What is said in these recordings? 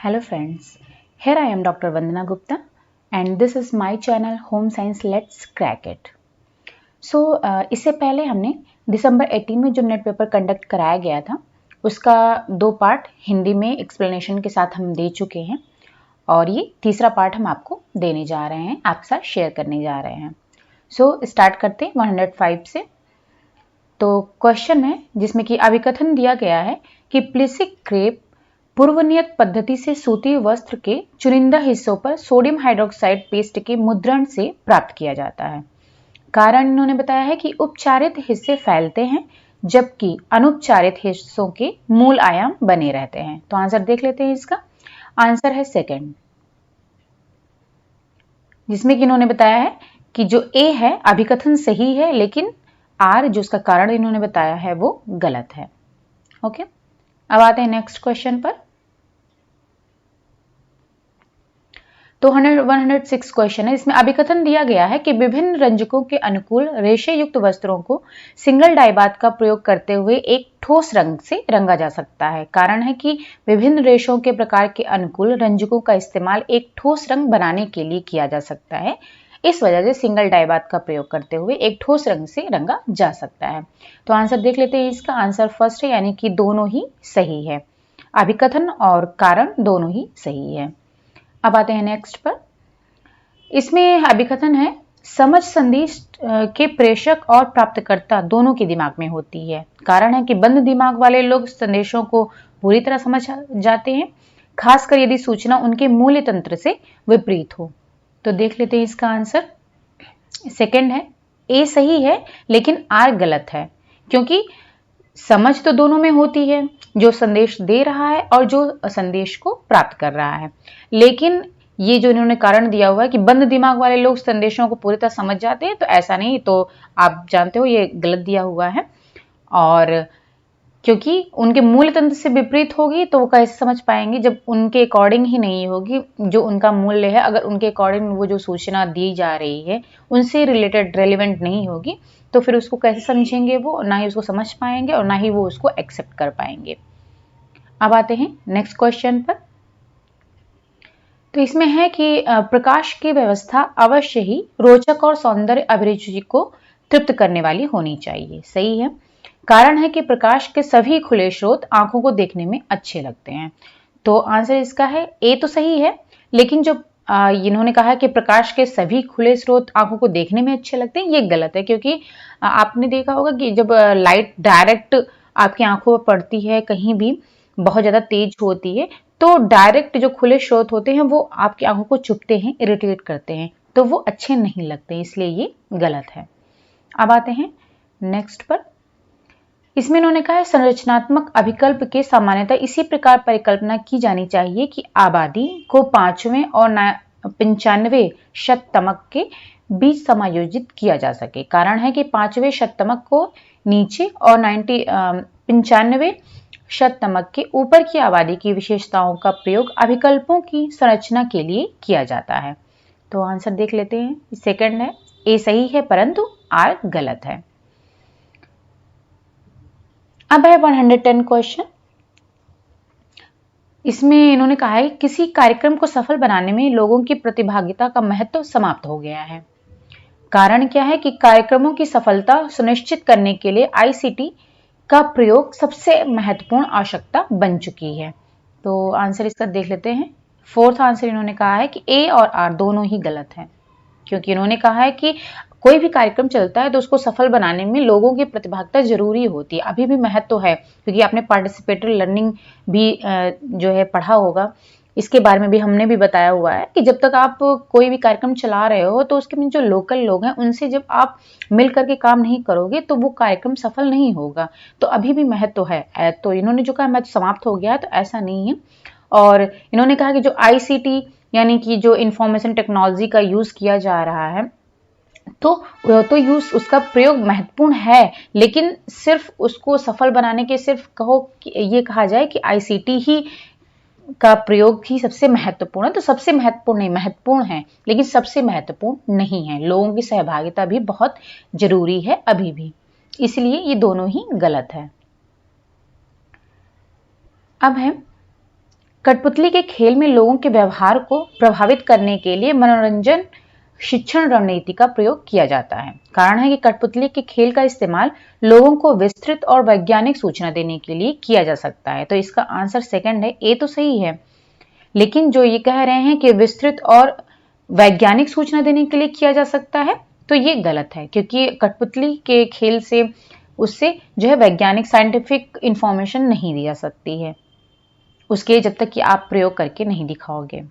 Hello friends, here I am Dr. Vandana Gupta and this is my channel Home Science Let's Crack It. इससे पहले हमने दिसंबर 18 में जो net paper conduct कराया गया था उसका 2 पार्ट हिंदी में एक्सप्लेनेशन के साथ हम दे चुके हैं और ये तीसरा पार्ट हम आपको देने जा रहे हैं, आपके साथ शेयर करने जा रहे हैं। स्टार्ट करते हैं 105 से। तो क्वेश्चन है जिसमें कि अभिकथन दिया गया है कि प्लीसिक क्रेप पूर्वनियत पद्धति से सूती वस्त्र के चुनिंदा हिस्सों पर सोडियम हाइड्रोक्साइड पेस्ट के मुद्रण से प्राप्त किया जाता है। कारण इन्होंने बताया है कि उपचारित हिस्से फैलते हैं जबकि अनुपचारित हिस्सों के मूल आयाम बने रहते हैं। तो आंसर देख लेते हैं। इसका आंसर है सेकंड, जिसमें कि इन्होंने बताया है कि जो ए है अभिकथन सही है लेकिन आर जो उसका कारण इन्होंने बताया है वो गलत है। ओके, अब आते हैं नेक्स्ट क्वेश्चन पर। तो 106 क्वेश्चन है, इसमें अभिकथन दिया गया है कि विभिन्न रंजकों के अनुकूल रेशे युक्त वस्त्रों को सिंगल डाइबात का प्रयोग करते हुए एक ठोस रंग से रंगा जा सकता है। कारण है कि विभिन्न रेशों के प्रकार के अनुकूल रंजकों का इस्तेमाल एक ठोस रंग बनाने के लिए किया जा सकता है। इस वजह से सिंगल डाइबात का प्रयोग करते हुए एक ठोस रंग से रंगा जा सकता है। तो आंसर देख लेते हैं। इसका आंसर फर्स्ट है, यानी कि दोनों ही सही है। अभिकथन और कारण दोनों ही सही है। अब आते हैं नेक्स्ट पर। इसमें अभिकथन है समझ संदेश के प्रेषक और प्राप्तकर्ता दोनों के दिमाग में होती है। कारण है कि बंद दिमाग वाले लोग संदेशों को पूरी तरह समझ जाते हैं, खासकर यदि सूचना उनके मूल्य तंत्र से विपरीत हो। तो देख लेते हैं। इसका आंसर सेकंड है, ए सही है लेकिन आर गलत है, क्योंकि समझ तो दोनों में होती है, जो संदेश दे रहा है और जो संदेश को प्राप्त कर रहा है। लेकिन ये जो इन्होंने कारण दिया हुआ है कि बंद दिमाग वाले लोग संदेशों को पूरी तरह समझ जाते हैं, तो ऐसा नहीं, तो आप जानते हो ये गलत दिया हुआ है। और क्योंकि उनके मूल्य तंत्र से विपरीत होगी तो वो कैसे समझ पाएंगे जब उनके अकॉर्डिंग ही नहीं होगी जो उनका मूल्य है। अगर उनके अकॉर्डिंग वो जो सूचना दी जा रही है उनसे रिलेटेड रेलिवेंट नहीं होगी तो फिर उसको कैसे समझेंगे वो, ना ही उसको समझ पाएंगे और ना ही वो उसको एक्सेप्ट कर पाएंगे। अब आते हैं नेक्स्ट क्वेश्चन पर। तो इसमें है कि प्रकाश की व्यवस्था अवश्य ही रोचक और सौंदर्य अभिरुचि को तृप्त करने वाली होनी चाहिए। सही है। कारण है कि प्रकाश के सभी खुले स्रोत आंखों को देखने में अच्छे लगते हैं। तो आंसर इसका है ए तो सही है, लेकिन जो इन्होंने कहा कि प्रकाश के सभी खुले स्रोत आंखों को देखने में अच्छे लगते हैं, ये गलत है। क्योंकि आपने देखा होगा कि जब लाइट डायरेक्ट आपकी आंखों पर पड़ती है, कहीं भी बहुत ज्यादा तेज होती है, तो डायरेक्ट जो खुले स्रोत होते हैं वो आपकी आंखों को चुभते हैं, इरिटेट करते हैं, तो वो अच्छे नहीं लगते, इसलिए ये गलत है। अब आते हैं नेक्स्ट पर। इसमें इन्होंने कहा है संरचनात्मक अभिकल्प के सामान्यतः इसी प्रकार परिकल्पना की जानी चाहिए कि आबादी को 5वें और 95वें शततमक के बीच समायोजित किया जा सके। कारण है कि 5वें शततमक को नीचे और 95वें शततमक के ऊपर की आबादी की विशेषताओं का प्रयोग अभिकल्पों की संरचना के लिए किया जाता है। तो आंसर देख लेते हैं। सेकंड है, ए सही है परंतु आर गलत है। अब है 110 क्वेश्चन। इसमें इन्होंने कहा है किसी कार्यक्रम को सफल बनाने में लोगों की प्रतिभागिता का महत्व समाप्त हो गया है। कारण क्या है कि कार्यक्रमों की सफलता सुनिश्चित करने के लिए आईसीटी का प्रयोग सबसे महत्वपूर्ण आवश्यकता बन चुकी है। तो आंसर इसका देख लेते हैं। फोर्थ आंसर इन्होंने कहा है कि ए और आर दोनों ही गलत है, क्योंकि इन्होंने कहा है कि कोई भी कार्यक्रम चलता है तो उसको सफल बनाने में लोगों की प्रतिभागिता जरूरी होती है, अभी भी महत्व है। क्योंकि आपने पार्टिसिपेटरी लर्निंग भी जो है पढ़ा होगा, इसके बारे में भी हमने भी बताया हुआ है कि जब तक आप कोई भी कार्यक्रम चला रहे हो तो उसके में जो लोकल लोग हैं उनसे जब आप मिल करके काम नहीं करोगे तो वो कार्यक्रम सफल नहीं होगा। तो अभी भी महत्व है। तो इन्होंने जो कहा महत्व समाप्त हो गया है, तो ऐसा नहीं है। और इन्होंने कहा कि जो आईसीटी यानी कि जो इंफॉर्मेशन टेक्नोलॉजी का यूज किया जा रहा है तो यूज उसका प्रयोग महत्वपूर्ण है, लेकिन सिर्फ उसको सफल बनाने के सिर्फ कहो कि ये कहा जाए कि आईसीटी ही का प्रयोग ही सबसे महत्वपूर्ण है, तो सबसे महत्वपूर्ण नहीं, महत्वपूर्ण है लेकिन सबसे महत्वपूर्ण नहीं है। लोगों की सहभागिता भी बहुत जरूरी है अभी भी, इसलिए ये दोनों ही गलत है। अब है कठपुतली के खेल में लोगों के व्यवहार को प्रभावित करने के लिए मनोरंजन शिक्षण रणनीति का प्रयोग किया जाता है। कारण है कि कठपुतली के खेल का इस्तेमाल लोगों को विस्तृत और वैज्ञानिक सूचना देने के लिए किया जा सकता है। तो इसका आंसर सेकंड है, ए तो सही है। लेकिन जो ये कह रहे हैं कि विस्तृत और वैज्ञानिक सूचना देने के लिए किया जा सकता है, तो ये गलत है, क्योंकि कठपुतली के खेल से उससे जो है वैज्ञानिक साइंटिफिक इंफॉर्मेशन नहीं दी जा सकती है, उसके जब तक कि आप प्रयोग करके नहीं दिखाओगे।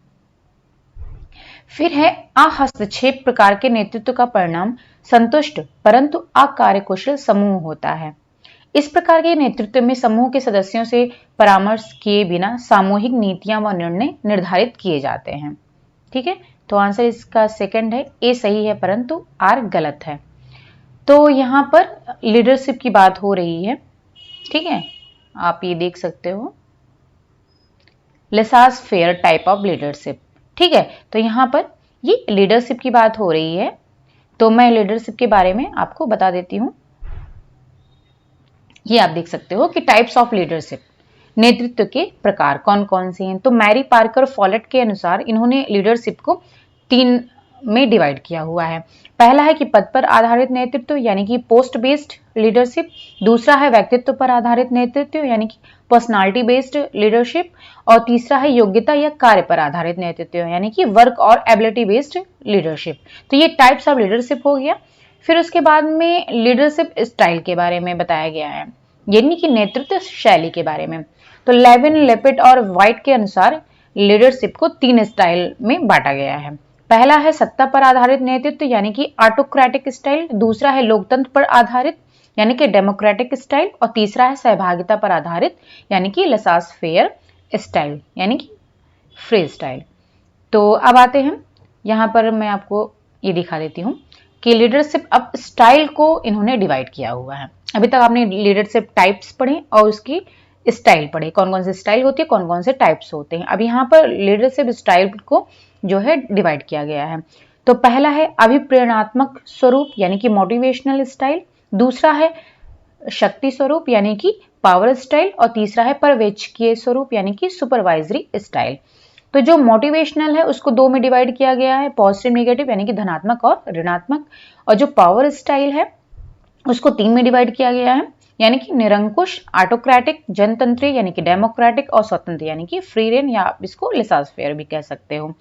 फिर है अहस्तक्षेप प्रकार के नेतृत्व का परिणाम संतुष्ट परंतु अकार्यकुशल समूह होता है। इस प्रकार के नेतृत्व में समूह के सदस्यों से परामर्श किए बिना सामूहिक नीतियां व निर्णय निर्धारित किए जाते हैं। ठीक है, तो आंसर इसका सेकंड है, ए सही है परंतु आर गलत है। तो यहां पर लीडरशिप की बात हो रही है। ठीक है, आप ये देख सकते हो, लेसास फेयर टाइप ऑफ लीडरशिप। ठीक है, तो यहां पर ये लीडरशिप की बात हो रही है, तो मैं लीडरशिप के बारे में आपको बता देती हूं। ये आप देख सकते हो कि टाइप्स ऑफ लीडरशिप, नेतृत्व के प्रकार कौन कौन से हैं। तो मैरी पार्कर फॉलेट के अनुसार इन्होंने लीडरशिप को 3 में डिवाइड किया हुआ है। पहला है कि पद पर आधारित नेतृत्व यानी कि पोस्ट बेस्ड लीडरशिप, दूसरा है व्यक्तित्व पर आधारित नेतृत्व यानी कि पर्सनालिटी बेस्ड लीडरशिप, और तीसरा है योग्यता या कार्य पर आधारित नेतृत्व यानी कि वर्क और एबिलिटी बेस्ड लीडरशिप। तो ये टाइप्स ऑफ लीडरशिप हो गया। फिर उसके बाद में लीडरशिप स्टाइल के बारे में बताया गया है, यानी कि नेतृत्व शैली के बारे में। तो लेविन, लेपिट और व्हाइट के अनुसार लीडरशिप को 3 स्टाइल में बांटा गया है। पहला है सत्ता पर आधारित नेतृत्व यानी कि ऑटोक्रेटिक स्टाइल, दूसरा है लोकतंत्र पर आधारित यानी कि डेमोक्रेटिक स्टाइल, और तीसरा है सहभागिता पर आधारित यानी कि लेसास फेयर स्टाइल यानी कि फ्री स्टाइल। तो अब आते हैं, यहां पर मैं आपको ये दिखा देती हूँ कि लीडरशिप अब स्टाइल को इन्होंने डिवाइड किया हुआ है। अभी तक आपने लीडरशिप टाइप्स पढ़े और उसकी स्टाइल पढ़े, कौन कौन से स्टाइल होती है, कौन कौन से टाइप्स होते हैं। अब यहाँ पर लीडरशिप स्टाइल को जो है डिवाइड किया गया है। तो पहला है अभिप्रेरणात्मक स्वरूप यानी कि मोटिवेशनल स्टाइल, दूसरा है शक्ति स्वरूप यानी कि पावर स्टाइल, और तीसरा है पर्यवेक्षकीय स्वरूप यानी कि सुपरवाइजरी स्टाइल। तो जो मोटिवेशनल है उसको 2 में डिवाइड किया गया है, पॉजिटिव नेगेटिव यानी कि धनात्मक और ऋणात्मक, और जो पावर स्टाइल है उसको 3 में डिवाइड किया गया है, यानी कि निरंकुश, ऑटोक्रेटिक, जनतंत्री यानी कि डेमोक्रेटिक, और स्वतंत्र यानी कि फ्री रेन या आप इसको लेसास फेयर भी कह सकते हो।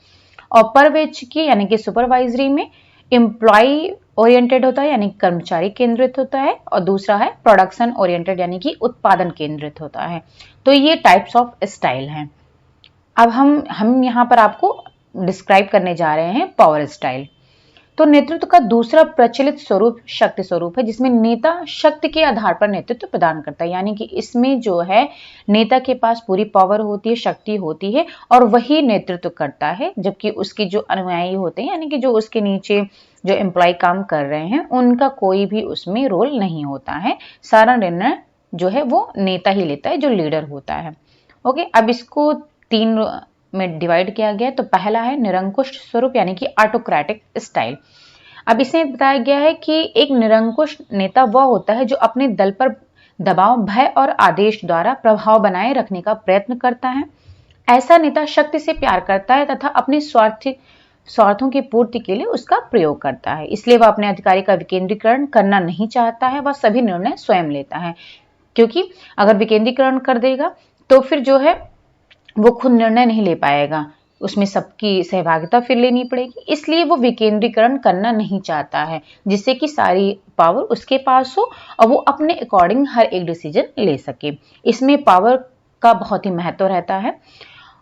और पर्यवेक्षकीय यानी कि सुपरवाइजरी में एम्प्लॉय ओरिएंटेड होता है यानी कर्मचारी केंद्रित होता है, और दूसरा है प्रोडक्शन ओरिएंटेड यानी कि उत्पादन केंद्रित होता है। तो ये टाइप्स ऑफ स्टाइल हैं। अब हम यहाँ पर आपको डिस्क्राइब करने जा रहे हैं पावर स्टाइल। तो नेतृत्व का दूसरा प्रचलित स्वरूप शक्ति स्वरूप है, जिसमें नेता शक्ति के आधार पर नेतृत्व प्रदान करता है, यानी कि इसमें जो है नेता के पास पूरी पावर होती है, शक्ति होती है, और वही नेतृत्व करता है, जबकि उसके जो अनुयायी होते हैं यानी कि जो उसके नीचे जो एम्प्लॉय काम कर रहे हैं उनका कोई भी उसमें रोल नहीं होता है। सारा निर्णय जो है वो नेता ही लेता है, जो लीडर होता है। ओके, अब इसको 3 में डिवाइड किया गया। तो पहला है निरंकुश स्वरूप यानी कि ऑटोक्रेटिक स्टाइल। अब इसमें बताया गया है कि एक निरंकुश नेता वह होता है जो अपने दल पर दबाव, भय और आदेश द्वारा प्रभाव बनाए रखने का प्रयत्न करता है। ऐसा नेता शक्ति से प्यार करता है तथा अपने स्वार्थों की पूर्ति के लिए उसका प्रयोग करता है, इसलिए वह अपने अधिकारी का विकेंद्रीकरण करना नहीं चाहता है, वह सभी निर्णय स्वयं लेता है, क्योंकि अगर विकेंद्रीकरण कर देगा तो फिर जो है वो खुद निर्णय नहीं ले पाएगा, उसमें सबकी सहभागिता फिर लेनी पड़ेगी, इसलिए वो विकेंद्रीकरण करना नहीं चाहता है, जिससे कि सारी पावर उसके पास हो और वो अपने अकॉर्डिंग हर एक डिसीजन ले सके। इसमें पावर का बहुत ही महत्व रहता है,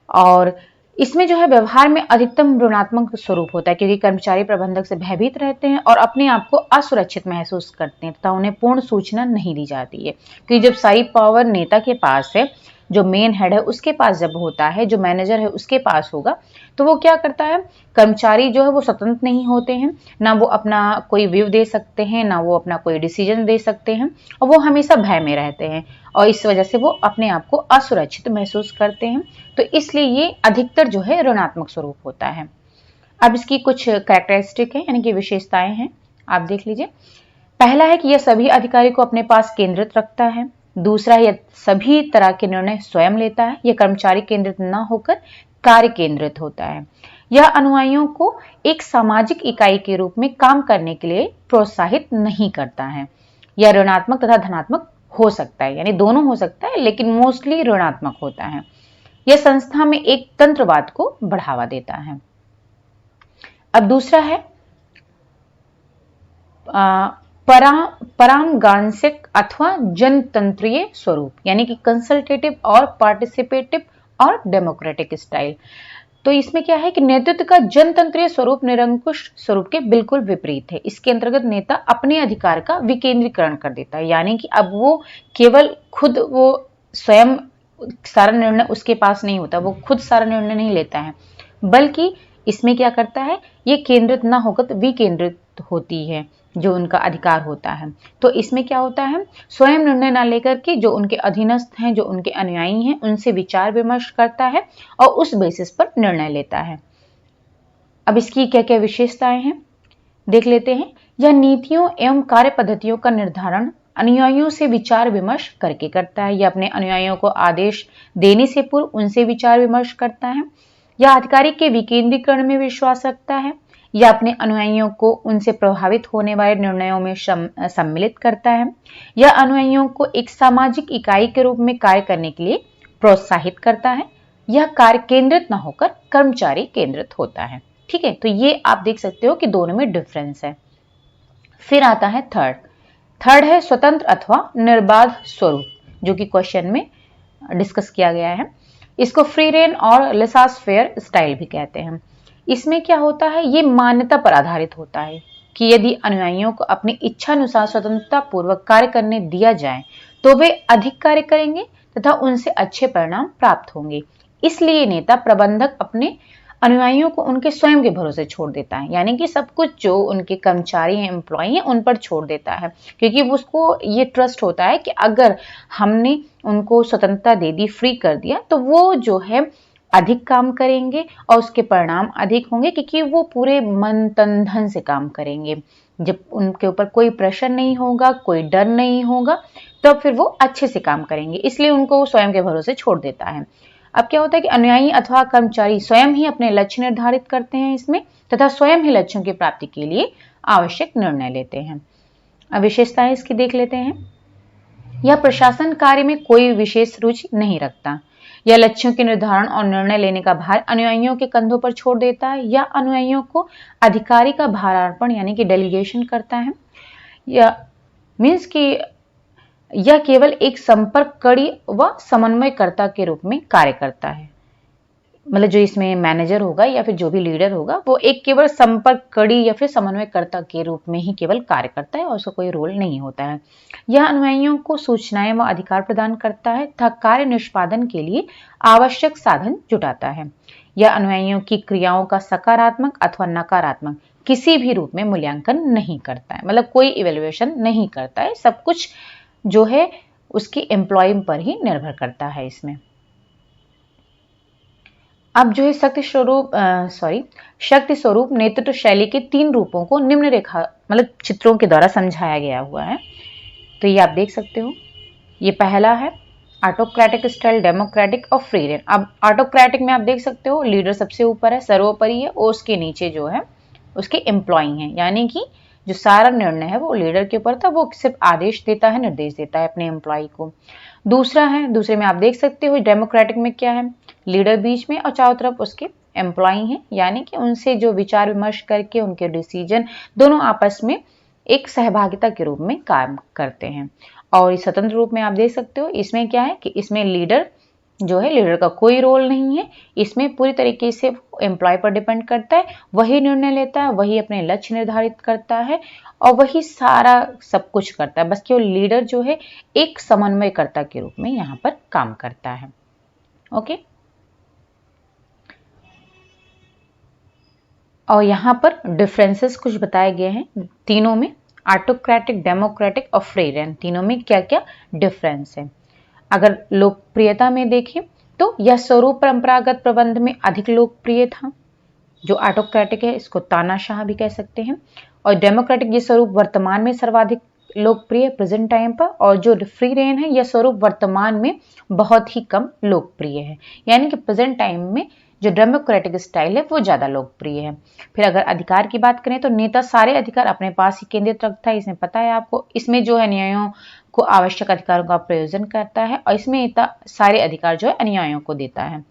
और इसमें जो है व्यवहार में अधिकतम ऋणात्मक स्वरूप होता है, क्योंकि कर्मचारी प्रबंधक से भयभीत रहते हैं और अपने आप को असुरक्षित महसूस करते हैं तथा उन्हें पूर्ण सूचना नहीं दी जाती है। क्योंकि जब सारी पावर नेता के पास है, जो मेन हेड है उसके पास जब होता है, जो मैनेजर है उसके पास होगा, तो वो क्या करता है, कर्मचारी जो है वो स्वतंत्र नहीं होते हैं, ना वो अपना कोई व्यू दे सकते हैं, ना वो अपना कोई डिसीजन दे सकते हैं, और वो हमेशा भय में रहते हैं, और इस वजह से वो अपने आप को असुरक्षित महसूस करते हैं। तो इसलिए ये अधिकतर जो है ऋणात्मक स्वरूप होता है। अब इसकी कुछ कैरेक्टरिस्टिक है यानी कि विशेषताएं हैं, आप देख लीजिए। पहला है कि यह सभी अधिकारी को अपने पास केंद्रित रखता है, दूसरा, यह सभी तरह के निर्णय स्वयं लेता है। यह कर्मचारी केंद्रित न होकर कार्य केंद्रित होता है। यह अनुयायियों को एक सामाजिक इकाई के रूप में काम करने के लिए प्रोत्साहित नहीं करता है। यह ऋणात्मक तथा धनात्मक हो सकता है, यानी दोनों हो सकता है, लेकिन मोस्टली ऋणात्मक होता है। यह संस्था में एक तंत्रवाद को बढ़ावा देता है। अब दूसरा है परामर्शक अथवा जनतंत्रीय स्वरूप, यानी कि कंसल्टेटिव और पार्टिसिपेटिव और डेमोक्रेटिक स्टाइल। तो इसमें क्या है कि नेतृत्व का जनतंत्रीय स्वरूप निरंकुश स्वरूप के बिल्कुल विपरीत है। इसके अंतर्गत नेता अपने अधिकार का विकेंद्रीकरण कर देता है, यानी कि अब वो केवल खुद वो स्वयं सारा निर्णय उसके पास नहीं होता, वो खुद सारा निर्णय नहीं लेता है, बल्कि इसमें क्या करता है, ये केंद्रित ना होकर विकेंद्रित होती है जो उनका अधिकार होता है। तो इसमें क्या होता है, स्वयं निर्णय ना लेकर के जो उनके अधीनस्थ हैं, जो उनके अनुयायी हैं, उनसे विचार विमर्श करता है और उस बेसिस पर निर्णय लेता है। अब इसकी क्या क्या विशेषताएं हैं देख लेते हैं। यह नीतियों एवं कार्य पद्धतियों का निर्धारण अनुयायियों से विचार विमर्श करके करता है। यह अपने अनुयायियों को आदेश देने से पूर्व उनसे विचार विमर्श करता है। यह अधिकारी के विकेंद्रीकरण में विश्वास रखता है। यह अपने अनुयायियों को उनसे प्रभावित होने वाले निर्णयों में सम्मिलित करता है। यह अनुयायियों को एक सामाजिक इकाई के रूप में कार्य करने के लिए प्रोत्साहित करता है। यह कार्य केंद्रित न होकर कर्मचारी केंद्रित होता है। ठीक है, तो ये आप देख सकते हो कि दोनों में डिफरेंस है। फिर आता है थर्ड है स्वतंत्र अथवा निर्बाध स्वरूप, जो कि क्वेश्चन में डिस्कस किया गया है। इसको फ्री रेन और लेसास फेयर स्टाइल भी कहते हैं। इसमें क्या होता है, ये मान्यता पर आधारित होता है कि यदि अनुयायियों को अपनी इच्छा अनुसार स्वतंत्रता पूर्वक कार्य करने दिया जाए तो वे अधिक कार्य करेंगे तथा उनसे अच्छे परिणाम प्राप्त होंगे। इसलिए नेता प्रबंधक अपने अनुयायियों को उनके स्वयं के भरोसे छोड़ देता है, यानी कि सब कुछ जो उनके कर्मचारी हैं, एम्प्लॉय हैं, उन पर छोड़ देता है, क्योंकि उसको ये ट्रस्ट होता है कि अगर हमने उनको स्वतंत्रता दे दी, फ्री कर दिया, तो वो जो है अधिक काम करेंगे और उसके परिणाम अधिक होंगे, क्योंकि वो पूरे मन तन धन से काम करेंगे। जब उनके ऊपर कोई प्रेशर नहीं होगा, कोई डर नहीं होगा, तो फिर वो अच्छे से काम करेंगे। इसलिए उनको स्वयं के भरोसे छोड़ देता है। अब क्या होता है कि अनुयायी अथवा कर्मचारी स्वयं ही अपने लक्ष्य निर्धारित करते हैं इसमें, तथा स्वयं ही लक्ष्यों की प्राप्ति के लिए आवश्यक निर्णय लेते हैं। अब विशेषताएं इसकी देख लेते हैं। यह प्रशासन कार्य में कोई विशेष रुचि नहीं रखता। यह लक्ष्यों के निर्धारण और निर्णय लेने का भार अनुयायियों के कंधों पर छोड़ देता है या अनुयायियों को अधिकारी का भारार्पण यानी कि डेलीगेशन करता है। यह मीन्स कि यह केवल एक संपर्क कड़ी व समन्वयकर्ता के रूप में कार्य करता है। मतलब जो इसमें मैनेजर होगा या फिर जो भी लीडर होगा, वो एक केवल संपर्क कड़ी या फिर समन्वयकर्ता के रूप में ही केवल कार्य करता है और उसका कोई रोल नहीं होता है। यह अनुयायियों को सूचनाएं व अधिकार प्रदान करता है तथा कार्य निष्पादन के लिए आवश्यक साधन जुटाता है। यह अनुयायियों की क्रियाओं का सकारात्मक अथवा नकारात्मक किसी भी रूप में मूल्यांकन नहीं करता है, मतलब कोई इवेल्युएशन नहीं करता है। सब कुछ जो है उसकी एम्प्लॉय पर ही निर्भर करता है इसमें। अब जो है शक्ति स्वरूप नेतृत्व शैली के 3 रूपों को निम्न रेखा मतलब चित्रों के द्वारा समझाया गया हुआ है। तो ये आप देख सकते हो। ये पहला है ऑटोक्रेटिक स्टाइल, डेमोक्रेटिक और फ्री रेन। अब ऑटोक्रेटिक में आप देख सकते हो लीडर सबसे ऊपर है, सर्वोपरि है, और उसके नीचे जो है उसके एम्प्लॉई हैं, यानी कि जो सारा निर्णय है वो लीडर के ऊपर था, वो सिर्फ आदेश देता है, निर्देश देता है अपने एम्प्लॉय को। दूसरे में आप देख सकते हो डेमोक्रेटिक में क्या है, लीडर बीच में और चारों तरफ उसके एम्प्लॉय हैं, यानी कि उनसे जो विचार विमर्श करके उनके डिसीजन दोनों आपस में एक सहभागिता के रूप में काम करते हैं। और इस स्वतंत्र रूप में आप देख सकते हो इसमें क्या है कि इसमें लीडर का कोई रोल नहीं है। इसमें पूरी तरीके से एम्प्लॉय पर डिपेंड करता है, वही निर्णय लेता है, वही अपने लक्ष्य निर्धारित करता है और वही सारा सब कुछ करता है। बस केवल लीडर जो है एक समन्वयकर्ता के रूप में यहाँ पर काम करता है। ओके, और यहाँ पर डिफरेंसेस कुछ बताए गए हैं तीनों में, ऑटोक्रेटिक, डेमोक्रेटिक और फ्री रेन, तीनों में क्या क्या डिफरेंस है। अगर लोकप्रियता में देखें तो यह स्वरूप परंपरागत प्रबंध में अधिक लोकप्रिय था। जो ऑटोक्रेटिक है इसको तानाशाह भी कह सकते हैं, और डेमोक्रेटिक ये स्वरूप वर्तमान में सर्वाधिक लोकप्रिय प्रेजेंट टाइम पर, और जो फ्री रेन है यह स्वरूप वर्तमान में बहुत ही कम लोकप्रिय है। यानी कि प्रेजेंट टाइम में जो डेमोक्रेटिक स्टाइल है वो ज़्यादा लोकप्रिय है। फिर अगर अधिकार की बात करें तो नेता सारे अधिकार अपने पास ही केंद्रित रखता है, इसमें पता है आपको। इसमें जो है न्यायों को आवश्यक अधिकारों का प्रयोजन करता है, और इसमें नेता सारे अधिकार जो है अनुयायियों को देता है।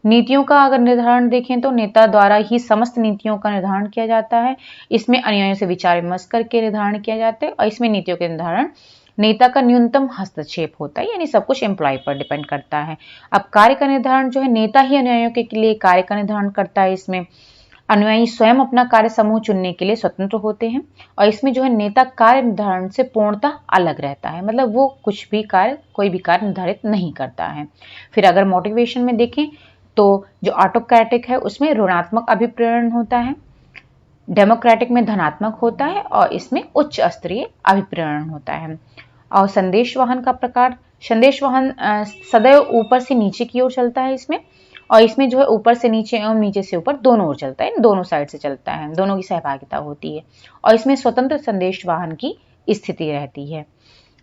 नीतियों का अगर निर्धारण देखें तो नेता द्वारा ही समस्त नीतियों का निर्धारण किया जाता है। इसमें अनुयायियों से विचार विमर्श करके निर्धारण किया जाता है, और इसमें नीतियों के निर्धारण नेता का न्यूनतम हस्तक्षेप होता है, यानी सब कुछ एम्प्लॉय पर डिपेंड करता है। अब कार्य का निर्धारण जो है नेता ही अनुयायियों के लिए कार्य का निर्धारण करता है। इसमें अनुयायी स्वयं अपना कार्य समूह चुनने के लिए स्वतंत्र होते हैं, और इसमें जो है नेता कार्य निर्धारण से पूर्णतः अलग रहता है, मतलब वो कुछ भी कार्य, कोई भी कार्य निर्धारित नहीं करता है। फिर अगर मोटिवेशन में देखें तो जो ऑटोक्रेटिक है उसमें ऋणात्मक अभिप्रेरण होता है, डेमोक्रेटिक में धनात्मक होता है, और इसमें उच्च स्तरीय अभिप्रेरण होता है। और संदेश वाहन का प्रकार, संदेश वाहन सदैव ऊपर से नीचे की ओर चलता है इसमें, और इसमें जो है ऊपर से नीचे एवं नीचे से ऊपर दोनों ओर चलता है, दोनों साइड से चलता है, दोनों की सहभागिता होती है, और इसमें स्वतंत्र संदेश वाहन की स्थिति रहती है।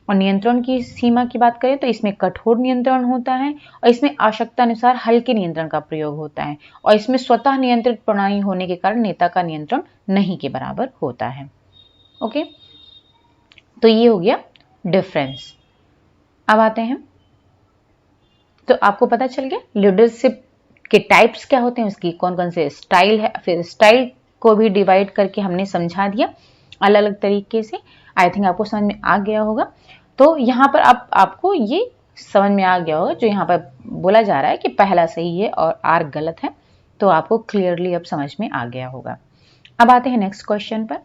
और नियंत्रण की सीमा की बात करें तो इसमें कठोर नियंत्रण होता है, और इसमें आवश्यकता अनुसार हल्के नियंत्रण का प्रयोग होता है, और इसमें स्वतः नियंत्रित प्रणाली होने के कारण नेता का नियंत्रण नहीं के बराबर होता है। ओके, तो ये हो गया डिफरेंस। अब आते हैं, तो आपको पता चल गया लीडरशिप के टाइप्स क्या होते हैं, उसकी कौन कौन से स्टाइल है। फिर स्टाइल को भी डिवाइड करके हमने समझा दिया अलग अलग तरीके से। आई थिंक आपको समझ में आ गया होगा। तो यहाँ पर आपको ये समझ में आ गया होगा, जो यहाँ पर बोला जा रहा है कि पहला सही है और आर गलत है, तो आपको क्लियरली अब समझ में आ गया होगा। अब आते हैं नेक्स्ट क्वेश्चन पर।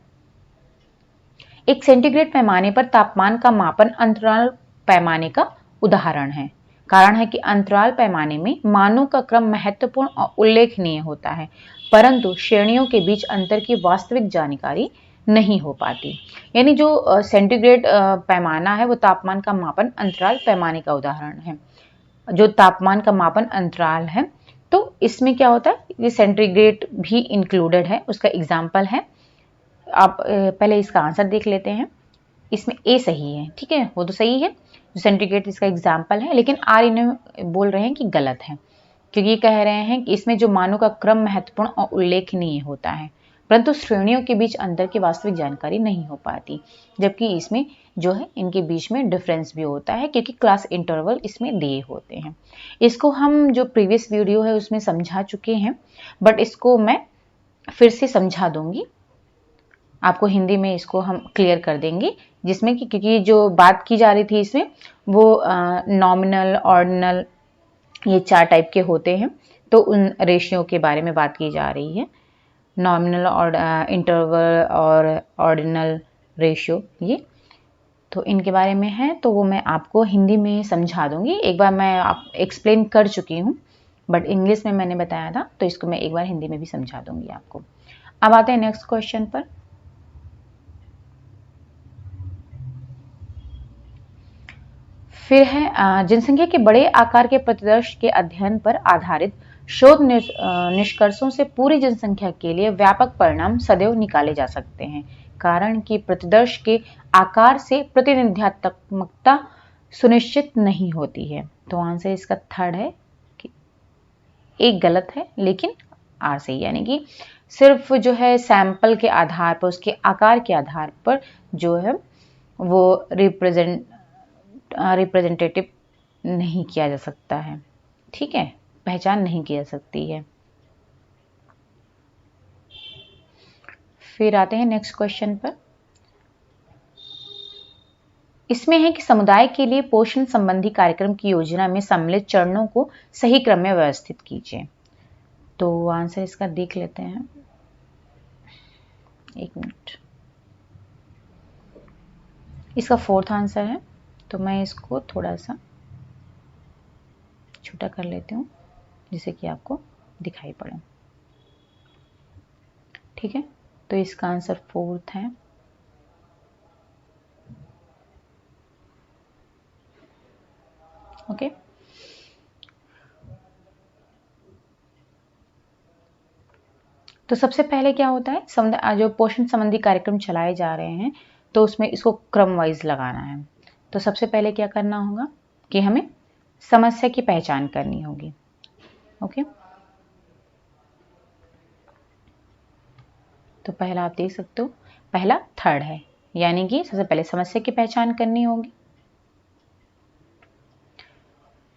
एक सेंटीग्रेड पैमाने पर तापमान का मापन अंतराल पैमाने का उदाहरण है। कारण है कि अंतराल पैमाने में मानों का क्रम महत्वपूर्ण और उल्लेखनीय होता है, परंतु श्रेणियों के बीच अंतर की वास्तविक जानकारी नहीं हो पाती। यानी जो सेंटीग्रेड पैमाना है वो तापमान का मापन अंतराल पैमाने का उदाहरण है। जो तापमान का मापन अंतराल है तो इसमें क्या होता है, ये सेंटीग्रेड भी इंक्लूडेड है, उसका एग्जाम्पल है। आप पहले इसका आंसर देख लेते हैं। इसमें ए सही है, ठीक है, वो तो सही है, जो सेंटीग्रेड इसका एग्जाम्पल है, लेकिन आर इन्हें बोल रहे हैं कि गलत है, क्योंकि ये कह रहे हैं कि इसमें जो मानों का क्रम महत्वपूर्ण और उल्लेखनीय होता है, परंतु श्रेणियों के बीच अंतर की वास्तविक जानकारी नहीं हो पाती, जबकि इसमें जो है इनके बीच में डिफरेंस भी होता है, क्योंकि क्लास इंटरवल इसमें दिए होते हैं। इसको हम जो प्रीवियस वीडियो है उसमें समझा चुके हैं, बट इसको मैं फिर से समझा दूंगी आपको, हिंदी में इसको हम क्लियर कर देंगे, जिसमें कि क्योंकि जो बात की जा रही थी इसमें वो नॉमिनल, ऑर्डिनल, ये 4 टाइप के होते हैं, तो उन रेशियो के बारे में बात की जा रही है। नॉमिनल और इंटरवल और ऑर्डिनल रेशियो, ये तो इनके बारे में है, तो वो मैं आपको हिंदी में समझा दूंगी। एक बार मैं आप एक्सप्लेन कर चुकी हूँ, बट इंग्लिश में मैंने बताया था, तो इसको मैं एक बार हिंदी में भी समझा दूंगी आपको। अब आते हैं नेक्स्ट क्वेश्चन पर। फिर है जनसंख्या के बड़े आकार के प्रतिदर्श के अध्ययन पर आधारित शोध निष्कर्षों से पूरी जनसंख्या के लिए व्यापक परिणाम सदैव निकाले जा सकते हैं, कारण कि प्रतिदर्श के आकार से प्रतिनिध्यात्मकता सुनिश्चित नहीं होती है। तो आंसर इसका थर्ड है कि एक गलत है लेकिन आर सही, यानी कि सिर्फ जो है सैंपल के आधार पर, उसके आकार के आधार पर जो है वो रिप्रेजेंटेटिव नहीं किया जा सकता है, ठीक है, पहचान नहीं की जा सकती है। फिर आते हैं नेक्स्ट क्वेश्चन पर। इसमें है कि समुदाय के लिए पोषण संबंधी कार्यक्रम की योजना में सम्मिलित चरणों को सही क्रम में व्यवस्थित कीजिए। तो आंसर इसका देख लेते हैं, एक मिनट। इसका फोर्थ आंसर है, तो मैं इसको थोड़ा सा छोटा कर लेती हूँ जिससे कि आपको दिखाई पड़े, ठीक है। तो इसका आंसर फोर्थ है। ओके, तो सबसे पहले क्या होता है, जो पोषण संबंधी कार्यक्रम चलाए जा रहे हैं, तो उसमें इसको क्रम वाइज लगाना है। तो सबसे पहले क्या करना होगा कि हमें समस्या की पहचान करनी होगी। ओके, तो पहला आप देख सकते हो, पहला थर्ड है, यानी कि सबसे पहले समस्या की पहचान करनी होगी।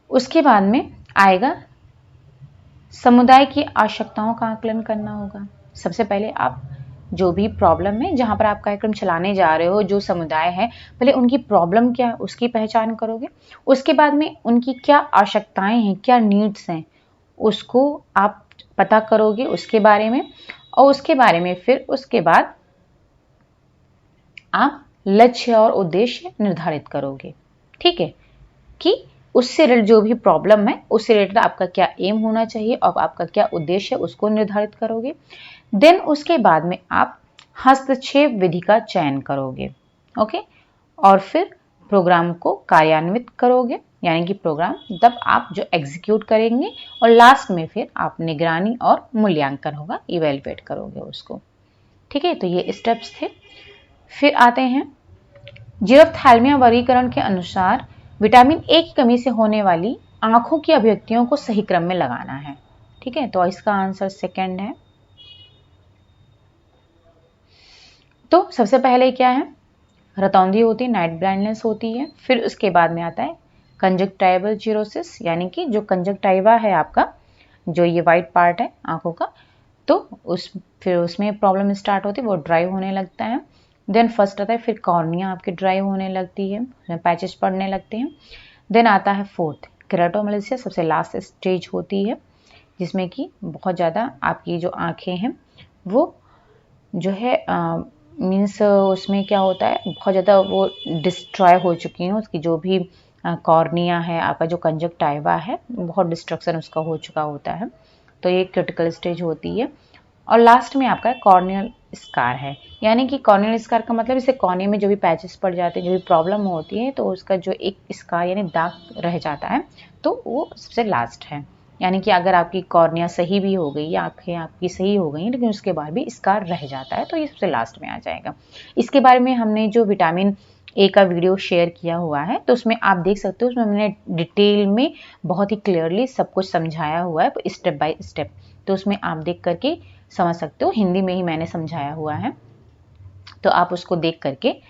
उसके बाद में आएगा समुदाय की आवश्यकताओं का आकलन करना होगा। सबसे पहले आप जो भी प्रॉब्लम है, जहां पर आप कार्यक्रम चलाने जा रहे हो, जो समुदाय है, पहले उनकी प्रॉब्लम क्या है उसकी पहचान करोगे। उसके बाद में उनकी क्या आवश्यकताएं हैं, क्या नीड्स हैं, उसको आप पता करोगे उसके बारे में। और उसके बारे में फिर उसके बाद आप लक्ष्य और उद्देश्य निर्धारित करोगे। ठीक है, कि उससे रिलेटेड जो भी प्रॉब्लम है उससे रिलेटेड आपका क्या एम होना चाहिए और आपका क्या उद्देश्य है उसको निर्धारित करोगे। देन उसके बाद में आप हस्तक्षेप विधि का चयन करोगे। ओके, और फिर प्रोग्राम को कार्यान्वित करोगे, यानी कि प्रोग्राम तब आप जो एग्जीक्यूट करेंगे, और लास्ट में फिर आप निगरानी और मूल्यांकन होगा, इवेलुएट करोगे उसको। ठीक है, तो ये स्टेप्स थे। फिर आते हैं जीरोफ्थैल्मिया वर्गीकरण के अनुसार विटामिन ए की कमी से होने वाली आंखों की अभिव्यक्तियों को सही क्रम में लगाना है। ठीक है, तो इसका आंसर सेकंड है। तो सबसे पहले क्या है, रतौंधी होती है, नाइट ब्लाइंडनेस होती है। फिर उसके बाद में आता है कंजक्टाइवल चिरोसिस, यानी कि जो कंजक्टाइवा है आपका, जो ये वाइट पार्ट है आंखों का, तो फिर उसमें प्रॉब्लम स्टार्ट होती है, वो ड्राई होने लगता है। देन फर्स्ट आता है, फिर कॉर्निया आपकी ड्राई होने लगती है, उसमें पैचेस पड़ने लगते हैं। देन आता है फोर्थ केराटोमलेसिया, सबसे लास्ट स्टेज होती है, जिसमें कि बहुत ज़्यादा आपकी जो आँखें हैं वो जो है मीन्स उसमें क्या होता है, बहुत ज़्यादा वो डिस्ट्रॉय हो चुकी हैं, उसकी जो भी कॉर्निया है, आपका जो कंजक्टाइवा है, बहुत डिस्ट्रक्शन उसका हो चुका होता है। तो ये क्रिटिकल स्टेज होती है। और लास्ट में आपका कॉर्नियल स्कार है, यानी कि कॉर्नियल स्कार का मतलब इसे कॉर्निया में जो भी पैचेस पड़ जाते हैं, जो भी प्रॉब्लम होती है, तो उसका जो एक स्कार यानी दाग रह जाता है, तो वो सबसे लास्ट है। यानी कि अगर आपकी कॉर्निया सही भी हो गई या आंखें आपकी सही हो गई, लेकिन उसके बाद भी स्कार रह जाता है, तो ये सबसे लास्ट में आ जाएगा। इसके बारे में हमने जो विटामिन ए का वीडियो शेयर किया हुआ है, तो उसमें आप देख सकते हो, उसमें हमने डिटेल में बहुत ही क्लियरली सब कुछ समझाया हुआ है, स्टेप बाय स्टेप। तो उसमें आप देख करके समझ सकते हो, हिंदी में ही मैंने समझाया हुआ है, तो आप उसको देख करके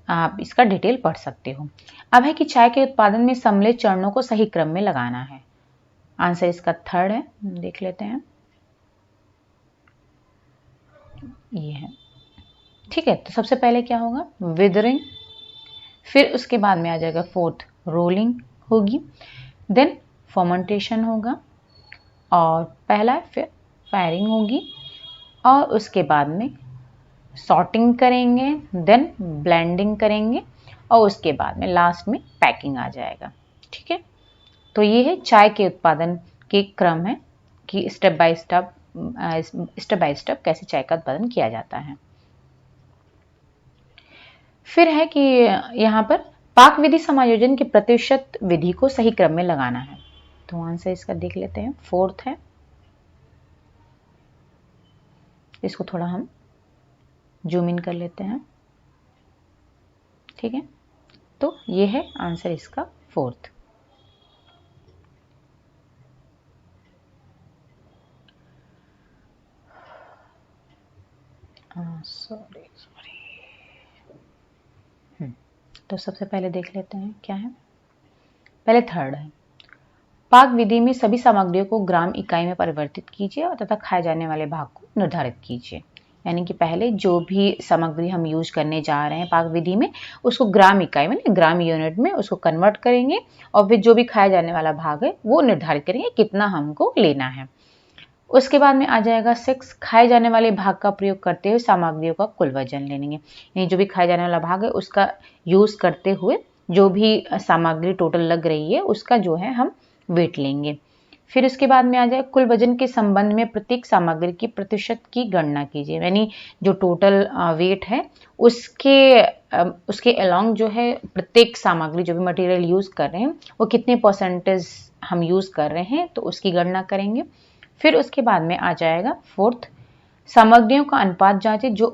आप इसका डिटेल पढ़ सकते हो। अब है कि चाय के उत्पादन में सम्मिलित चरणों को सही क्रम में लगाना है। आंसर इसका थर्ड है, देख लेते हैं, ये है। ठीक है, तो सबसे पहले क्या होगा, विदरिंग, फिर उसके बाद में आ जाएगा फोर्थ रोलिंग होगी, देन फर्मेंटेशन होगा, और पहला फिर फायरिंग होगी, और उसके बाद में सॉर्टिंग करेंगे, देन ब्लेंडिंग करेंगे, और उसके बाद में लास्ट में पैकिंग आ जाएगा। ठीक है, तो ये है चाय के उत्पादन के क्रम है कि स्टेप बाय स्टेप कैसे चाय का उत्पादन किया जाता है। फिर है कि यहाँ पर पाक विधि समायोजन के प्रतिशत विधि को सही क्रम में लगाना है। तो आंसर इसका देख लेते हैं, फोर्थ है। इसको थोड़ा हम जूम इन कर लेते हैं। ठीक है, तो ये है आंसर इसका फोर्थ। सॉरी तो सबसे पहले देख लेते हैं क्या है, पहले थर्ड है, पाक विधि में सभी सामग्रियों को ग्राम इकाई में परिवर्तित कीजिए और तथा खाए जाने वाले भाग को निर्धारित कीजिए। यानी कि पहले जो भी सामग्री हम यूज करने जा रहे हैं पाक विधि में, उसको ग्राम इकाई में, ग्राम यूनिट में उसको कन्वर्ट करेंगे, और फिर जो भी खाया जाने वाला भाग है वो निर्धारित करेंगे कितना हमको लेना है। उसके बाद में आ जाएगा 6, खाए जाने वाले भाग का प्रयोग करते हुए सामग्रियों का कुल वजन लेंगे, यानी जो भी खाया जाने वाला भाग है उसका यूज करते हुए जो भी सामग्री टोटल लग रही है उसका जो है हम वेट लेंगे। फिर उसके बाद में आ जाए कुल वजन के संबंध में प्रत्येक सामग्री की प्रतिशत की गणना कीजिए, यानी जो टोटल वेट है उसके अलोंग जो है प्रत्येक सामग्री जो भी मटेरियल यूज कर रहे हैं वो कितने परसेंटेज हम यूज कर रहे हैं, तो उसकी गणना करेंगे। फिर उसके बाद में आ जाएगा फोर्थ, सामग्रियों का अनुपात जांचें जो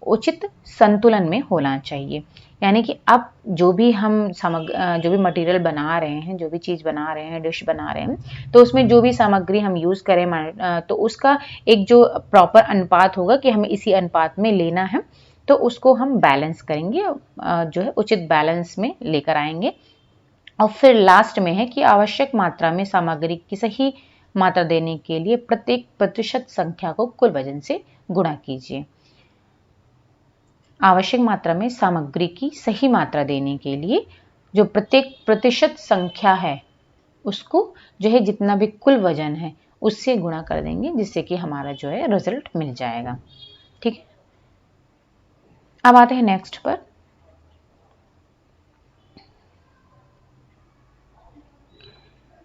उचित संतुलन में होना चाहिए। यानी कि अब जो भी मटेरियल बना रहे हैं, जो भी चीज़ बना रहे हैं, डिश बना रहे हैं, तो उसमें जो भी सामग्री हम यूज़ करें तो उसका एक जो प्रॉपर अनुपात होगा कि हमें इसी अनुपात में लेना है, तो उसको हम बैलेंस करेंगे, जो है उचित बैलेंस में लेकर आएंगे। और फिर लास्ट में है कि आवश्यक मात्रा में सामग्री की सही मात्रा देने के लिए प्रत्येक प्रतिशत संख्या को कुल वजन से गुणा कीजिए। आवश्यक मात्रा में सामग्री की सही मात्रा देने के लिए जो प्रत्येक प्रतिशत संख्या है उसको जो है जितना भी कुल वजन है उससे गुणा कर देंगे, जिससे कि हमारा जो है रिजल्ट मिल जाएगा। ठीक है, अब आते हैं नेक्स्ट पर।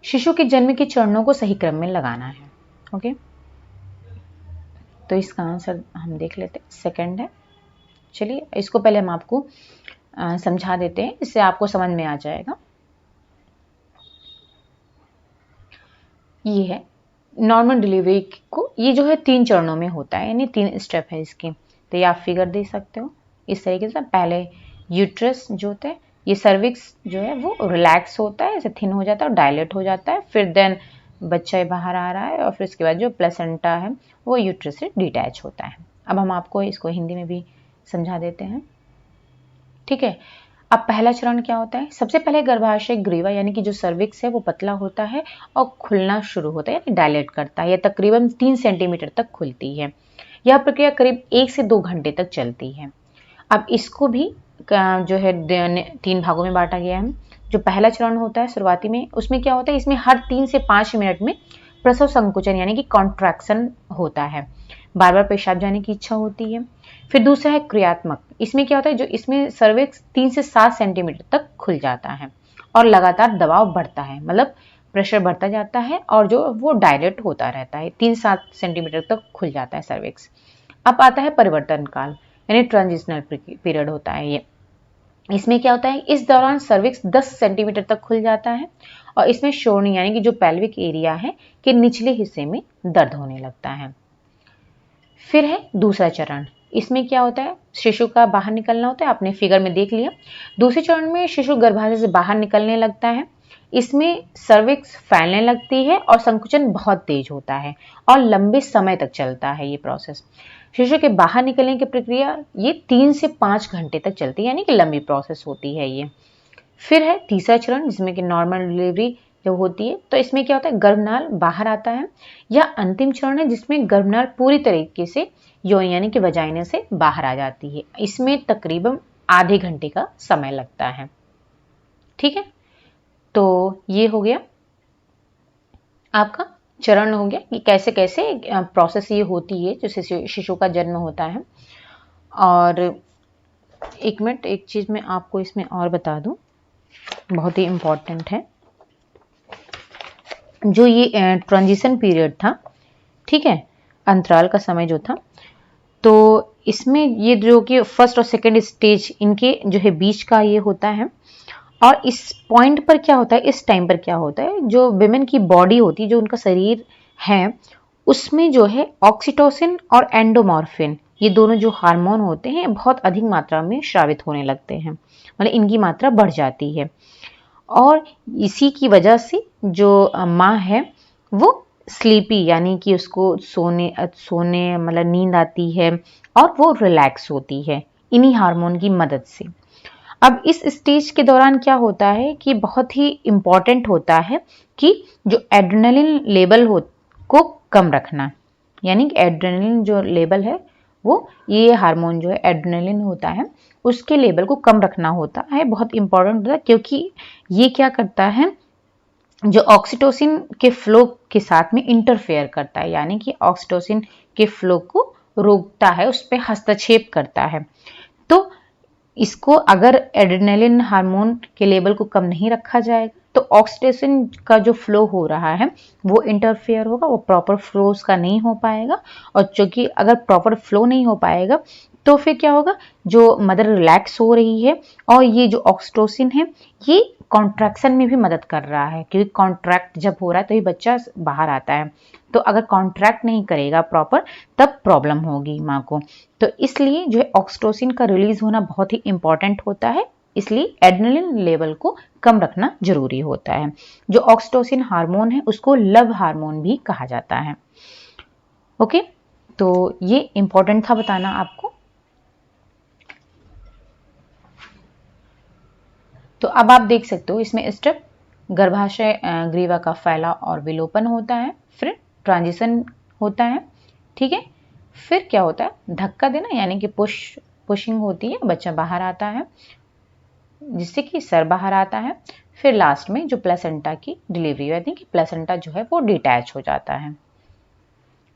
शिशु के जन्म के चरणों को सही क्रम में लगाना है। ओके, तो इसका आंसर हम देख लेते हैं, सेकंड है। चलिए इसको पहले हम आपको समझा देते हैं, इससे आपको समझ में आ जाएगा। ये है नॉर्मल डिलीवरी को, ये जो है 3 चरणों में होता है, यानी 3 स्टेप है इसके। तो ये आप फिगर दे सकते हो इस तरीके से। पहले यूट्रस जो होता है, ये सर्विक्स जो है वो रिलैक्स होता है, ऐसे थिन हो जाता है और डायलेट हो जाता है। फिर देन बच्चा बाहर आ रहा है और फिर उसके बाद जो प्लेसेंटा है वो यूट्रस से डिटैच होता है। अब हम आपको इसको हिंदी में भी समझा देते हैं। ठीक है, अब पहला चरण क्या होता है? सबसे पहले गर्भाशय ग्रीवा यानी कि जो सर्विक्स है वो पतला होता है और खुलना शुरू होता है, यानी डायलेट करता है। यह तकरीबन 3 सेंटीमीटर तक खुलती है। यह प्रक्रिया करीब 1 से 2 घंटे तक चलती है। अब इसको भी जो है 3 भागों में बांटा गया है। जो पहला चरण होता है शुरुआती में, उसमें क्या होता है, इसमें हर 3 से 5 मिनट में प्रसव संकुचन यानी कि कॉन्ट्रैक्शन होता है, बार बार पेशाब जाने की इच्छा होती है। फिर दूसरा है क्रियात्मक, इसमें क्या होता है, जो इसमें सर्विक्स 3 से 7 सेंटीमीटर तक खुल जाता है और लगातार दबाव बढ़ता है, मतलब प्रेशर बढ़ता जाता है और जो वो डायलेट होता रहता है, 3-7 सेंटीमीटर तक खुल जाता है सर्विक्स। अब आता है परिवर्तन काल, यानी ट्रांजिशनल पीरियड होता है ये। इसमें क्या होता है, इस दौरान सर्विक्स 10 सेंटीमीटर तक खुल जाता है और इसमें शोरणी यानी कि जो पेल्विक एरिया है के निचले हिस्से में दर्द होने लगता है। फिर है दूसरा चरण, इसमें क्या होता है, शिशु का बाहर निकलना होता है, आपने फिगर में देख लिया। दूसरे चरण में शिशु गर्भाशय से बाहर निकलने लगता है। इसमें सर्विक्स फैलने लगती है और संकुचन बहुत तेज होता है और लंबे समय तक चलता है ये प्रोसेस। शिशु के बाहर निकलने की प्रक्रिया ये 3 से 5 घंटे तक चलती है, यानी कि लंबी प्रोसेस होती है ये। फिर है तीसरा चरण, जिसमें कि नॉर्मल डिलीवरी जब होती है, तो इसमें क्या होता है, गर्भनाल बाहर आता है। यह अंतिम चरण है जिसमें गर्भनाल पूरी तरीके से योनि यानी कि वजाइना से बाहर आ जाती है। इसमें तकरीबन आधे घंटे का समय लगता है। ठीक है, तो ये हो गया आपका चरण, हो गया कि कैसे कैसे प्रोसेस ये होती है जो शिशु का जन्म होता है। और एक मिनट, एक चीज मैं आपको इसमें और बता दूं, बहुत ही इंपॉर्टेंट है। जो ये ट्रांजिशन पीरियड था, ठीक है, अंतराल का समय जो था, तो इसमें ये जो कि फर्स्ट और सेकंड स्टेज इनके जो है बीच का ये होता है। और इस पॉइंट पर क्या होता है, इस टाइम पर क्या होता है, जो विमेन की बॉडी होती है, जो उनका शरीर है, उसमें जो है ऑक्सीटोसिन और एंडोमॉर्फिन, ये दोनों जो हार्मोन होते हैं बहुत अधिक मात्रा में स्रावित होने लगते हैं, मतलब इनकी मात्रा बढ़ जाती है। और इसी की वजह से जो माँ है वो स्लीपी यानी कि उसको सोने मतलब नींद आती है और वो रिलैक्स होती है इन्हीं हार्मोन की मदद से। अब इस स्टेज के दौरान क्या होता है कि बहुत ही इम्पॉर्टेंट होता है कि जो एड्रेनलिन लेवल को कम रखना, यानी कि एड्रेनलिन जो लेवल है वो, ये हार्मोन जो है एड्रेनलिन होता है, उसके लेवल को कम रखना होता है, बहुत इंपॉर्टेंट होता है, क्योंकि ये क्या करता है, जो ऑक्सीटोसिन के फ्लो के साथ में इंटरफेयर करता है, यानी कि ऑक्सीटोसिन के फ्लो को रोकता है, उस पर हस्तक्षेप करता है। तो इसको अगर एड्रेनलिन हार्मोन के लेवल को कम नहीं रखा जाएगा तो ऑक्सीडेशन का जो फ्लो हो रहा है वो इंटरफेयर होगा, वो प्रॉपर फ्लो उसका नहीं हो पाएगा। और चूंकि अगर प्रॉपर फ्लो नहीं हो पाएगा तो फिर क्या होगा, जो मदर रिलैक्स हो रही है और ये जो ऑक्सीटोसिन है ये कॉन्ट्रैक्शन में भी मदद कर रहा है, क्योंकि कॉन्ट्रैक्ट जब हो रहा है तो ये बच्चा बाहर आता है। तो अगर कॉन्ट्रैक्ट नहीं करेगा प्रॉपर तब प्रॉब्लम होगी माँ को। तो इसलिए जो है ऑक्सीटोसिन का रिलीज होना बहुत ही इंपॉर्टेंट होता है, इसलिए एड्रेनलिन लेवल को कम रखना जरूरी होता है। जो ऑक्सीटोसिन हार्मोन है उसको लव हार्मोन भी कहा जाता है। ओके, तो ये इंपॉर्टेंट था बताना आपको। तो अब आप देख सकते हो इसमें स्टेप, गर्भाशय ग्रीवा का फैला और विलोपन होता है, फिर ट्रांजिशन होता है, ठीक है। फिर क्या होता है, धक्का देना यानी कि पुशिंग होती है, बच्चा बाहर आता है जिससे कि सर बाहर आता है। फिर लास्ट में जो प्लेसेंटा की डिलीवरी यानी कि प्लेसेंटा जो है वो डिटैच हो जाता है।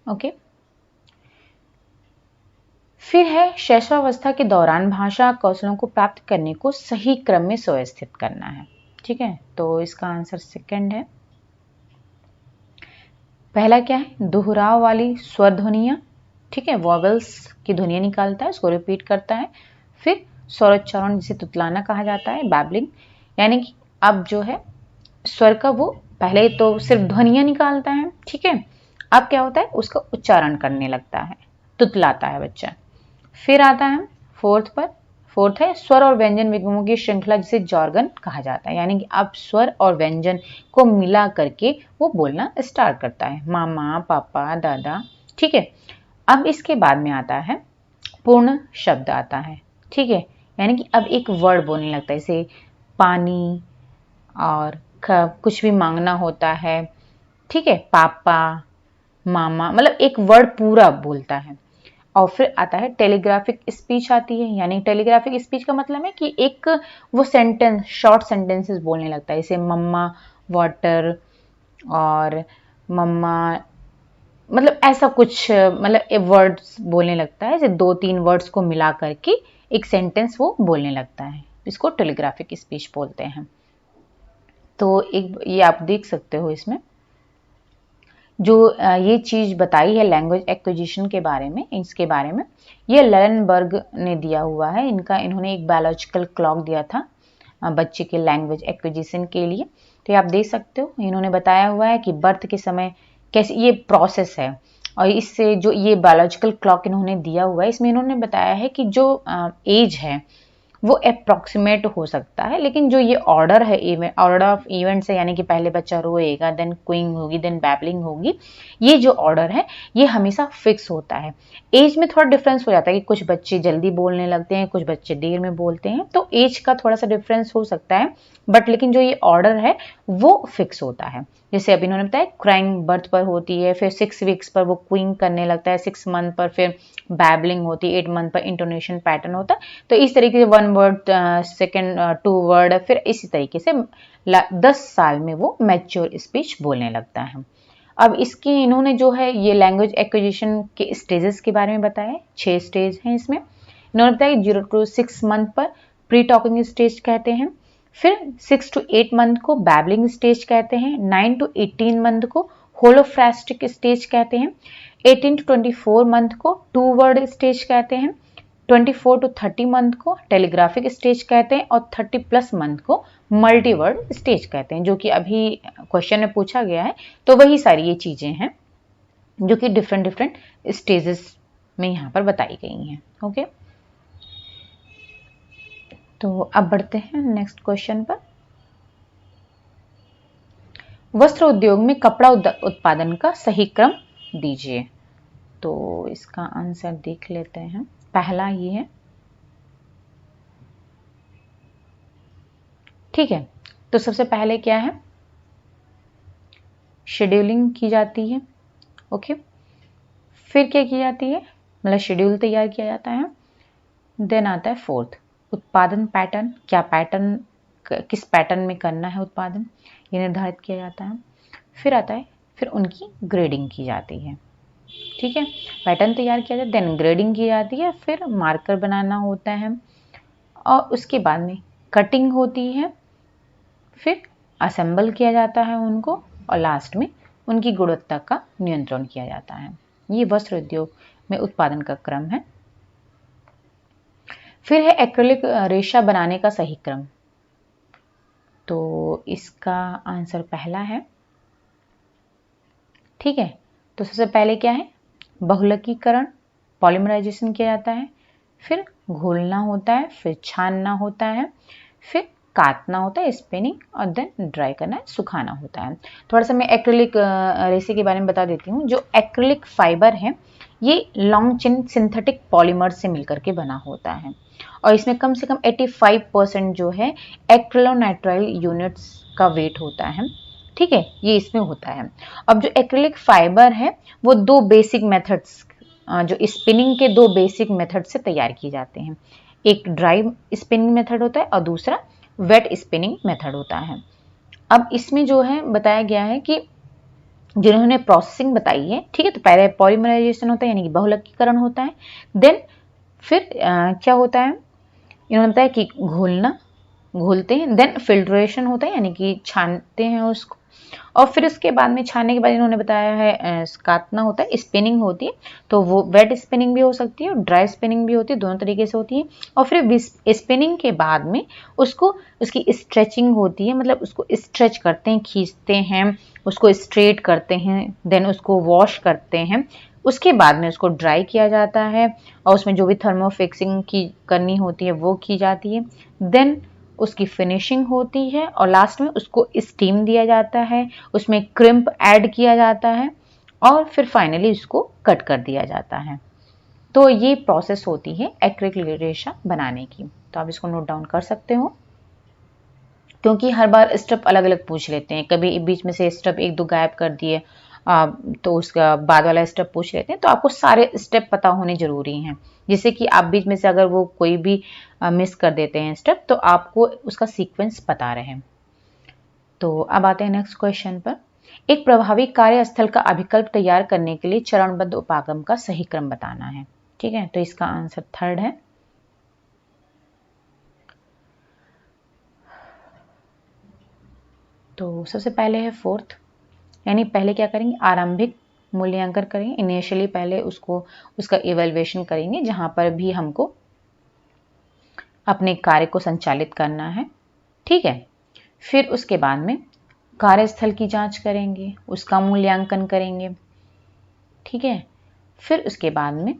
ओके, फिर है शैशवावस्था के दौरान भाषा कौशलों को प्राप्त करने को सही क्रम में सुव्यवस्थित करना है, ठीक है। तो इसका आंसर सेकंड है। पहला क्या है, दोहराव वाली स्वर ध्वनियां, ठीक है, वॉवेल्स की ध्वनियां निकालता है, उसको रिपीट करता है। फिर स्वरोच्चारण जिसे तुतलाना कहा जाता है, बैबलिंग, यानी कि अब जो है स्वर का वो पहले तो सिर्फ ध्वनियां निकालता है, ठीक है, अब क्या होता है उसका उच्चारण करने लगता है, तुतलाता है बच्चा। फिर आता है फोर्थ है स्वर और व्यंजन विगमों की श्रृंखला जिसे जॉर्गन कहा जाता है, यानी कि अब स्वर और व्यंजन को मिला करके वो बोलना स्टार्ट करता है, मामा पापा दादा, ठीक है। अब इसके बाद में आता है पूर्ण शब्द आता है, ठीक है, यानी कि अब एक वर्ड बोलने लगता है, जैसे पानी और कुछ भी मांगना होता है, ठीक है, पापा मामा, मतलब एक वर्ड पूरा बोलता है। और फिर आता है टेलीग्राफिक स्पीच आती है, यानी टेलीग्राफिक स्पीच का मतलब है कि एक वो सेंटेंस शॉर्ट सेंटेंसेस बोलने लगता है, जैसे मम्मा वाटर और मम्मा, मतलब ऐसा कुछ, मतलब वर्ड्स बोलने लगता है, जैसे 2-3 वर्ड्स को मिला करके एक सेंटेंस वो बोलने लगता है, इसको टेलीग्राफिक स्पीच बोलते हैं। तो एक ये आप देख सकते हो इसमें जो ये चीज बताई है लैंग्वेज एक्विजिशन के बारे में, इसके बारे में ये लेनबर्ग ने दिया हुआ है, इन्होंने एक बायोलॉजिकल क्लॉक दिया था बच्चे के लैंग्वेज एक्विजिशन के लिए। तो ये आप देख सकते हो, इन्होंने बताया हुआ है कि बर्थ के समय कैसे ये प्रोसेस है, और इससे जो ये बायोलॉजिकल क्लॉक इन्होंने दिया हुआ है इसमें इन्होंने बताया है कि जो एज है वो अप्रॉक्सीमेट हो सकता है, लेकिन जो ये ऑर्डर है, ऑर्डर ऑफ इवेंट्स है, यानी कि पहले बच्चा रोएगा, देन क्विंग होगी, देन बैबलिंग होगी, ये जो ऑर्डर है ये हमेशा फिक्स होता है। एज में थोड़ा डिफरेंस हो जाता है कि कुछ बच्चे जल्दी बोलने लगते हैं, कुछ बच्चे देर में बोलते हैं, तो एज का थोड़ा सा डिफरेंस हो सकता है, बट लेकिन जो ये ऑर्डर है वो फिक्स होता है। जैसे अभी इन्होंने बताया क्राइंग बर्थ पर होती है, फिर 6 वीक्स पर वो क्विंग करने लगता है, 6 मंथ पर फिर बैबलिंग होती है, 8 मंथ पर इंटोनेशन पैटर्न होता है। तो इस तरीके से 1 वर्ड सेकेंड 2 वर्ड, फिर इसी तरीके से 10 साल में वो मैच्योर स्पीच बोलने लगता है। अब इसकी इन्होंने जो है ये लैंग्वेज एक्विजिशन के स्टेजेस के बारे में बताया, 6 स्टेज हैं इसमें। इन्होंने बताया 0 to 6 मंथ पर प्री टॉकिंग स्टेज कहते हैं, फिर 6 to 8 मंथ को बैबलिंग स्टेज कहते हैं, 9 to 18 मंथ को होलोफ्रेस्टिक स्टेज कहते हैं, 18 to 24 मंथ को 2 वर्ड स्टेज कहते हैं, 24 to 30 मंथ को टेलीग्राफिक स्टेज कहते हैं, और 30+ मंथ को मल्टी वर्ड स्टेज कहते हैं, जो कि अभी क्वेश्चन में पूछा गया है। तो वही सारी ये चीजें हैं जो कि डिफरेंट स्टेजेस में यहाँ पर बताई गई हैं। ओके, तो अब बढ़ते हैं नेक्स्ट क्वेश्चन पर। वस्त्र उद्योग में कपड़ा उत्पादन का सही क्रम दीजिए। तो इसका आंसर देख लेते हैं। पहला ये है, ठीक है। तो सबसे पहले क्या है, शेड्यूलिंग की जाती है, ओके। फिर क्या की जाती है, मतलब शेड्यूल तैयार किया जाता है। देन आता है फोर्थ, उत्पादन पैटर्न, क्या पैटर्न, किस पैटर्न में करना है उत्पादन, ये निर्धारित किया जाता है। फिर आता है, फिर उनकी ग्रेडिंग की जाती है, ठीक है। पैटर्न तैयार किया जाता है, देन ग्रेडिंग की जाती है, फिर मार्कर बनाना होता है, और उसके बाद में कटिंग होती है, फिर असेंबल किया जाता है उनको, और लास्ट में उनकी गुणवत्ता का नियंत्रण किया जाता है। ये वस्त्र उद्योग में उत्पादन का क्रम है। फिर है एक्रिलिक रेशा बनाने का सही क्रम। तो इसका आंसर पहला है। ठीक है, तो सबसे पहले क्या है, बहुलकीकरण, पॉलीमराइजेशन किया जाता है, फिर घोलना होता है, फिर छानना होता है, फिर काटना होता है, स्पिनिंग, और देन ड्राई करना है, सुखाना होता है। थोड़ा सा मैं एक्रिलिक रेसे के बारे में बता देती हूँ। जो एक्रिलिक फाइबर है ये लॉन्ग चेन सिंथेटिक पॉलीमर से मिलकर के बना होता है, और इसमें कम से कम 85% जो है एक्रिलोनाइट्राइल यूनिट्स का वेट होता है। ठीक है, ये इसमें होता है। अब जो एक्रिलिक फाइबर है वो दो बेसिक मेथड्स, जो स्पिनिंग के दो बेसिक मेथड से तैयार किए जाते हैं। एक ड्राई स्पिनिंग मेथड होता है और दूसरा वेट स्पिनिंग मेथड होता है। अब इसमें जो है बताया गया है कि जिन्होंने प्रोसेसिंग बताई है, ठीक है, तो पहले पॉलीमराइजेशन होता है यानी कि बहुलकीकरण होता है, देन फिर क्या होता है, इन्होंने बताया कि घोलते हैं, देन फिल्ट्रेशन होता है यानी कि छानते हैं उसको, और फिर उसके बाद में छानने के बाद इन्होंने बताया है काटना होता है, स्पिनिंग होती है। तो वो वेट स्पिनिंग भी हो सकती है और ड्राई स्पिनिंग भी होती है, दोनों तरीके से होती है। और फिर स्पिनिंग के बाद में उसको उसकी स्ट्रेचिंग होती है, मतलब उसको स्ट्रेच करते हैं, खींचते हैं, उसको स्ट्रेट करते हैं, देन उसको वॉश करते हैं। उसके बाद में उसको ड्राई किया जाता है और उसमें जो भी थर्मोफिक्सिंग की करनी होती है वो की जाती है। देन उसकी फिनिशिंग होती है और लास्ट में उसको स्टीम दिया जाता है, उसमें क्रिम्प ऐड किया जाता है और फिर फाइनली इसको कट कर दिया जाता है। तो ये प्रोसेस होती है एक्रिलिक रेशा बनाने की। तो आप इसको नोट डाउन कर सकते हो, क्योंकि हर बार स्टेप अलग अलग पूछ लेते हैं, कभी बीच में से स्टेप एक दो गायब कर दिए तो उसका बाद वाला स्टेप पूछ लेते हैं। तो आपको सारे स्टेप पता होने जरूरी हैं, जिससे कि आप बीच में से अगर वो कोई भी मिस कर देते हैं स्टेप तो आपको उसका सीक्वेंस पता रहे। तो अब आते हैं नेक्स्ट क्वेश्चन पर। एक प्रभावी कार्यस्थल का अभिकल्प तैयार करने के लिए चरणबद्ध उपागम का सही क्रम बताना है। ठीक है, तो इसका आंसर थर्ड है। तो सबसे पहले है फोर्थ, यानी पहले क्या करेंगे, आरंभिक मूल्यांकन करेंगे। इनिशियली पहले उसका इवैल्यूएशन करेंगे जहां पर भी हमको अपने कार्य को संचालित करना है। ठीक है, फिर उसके बाद में कार्यस्थल की जांच करेंगे, उसका मूल्यांकन करेंगे। ठीक है, फिर उसके बाद में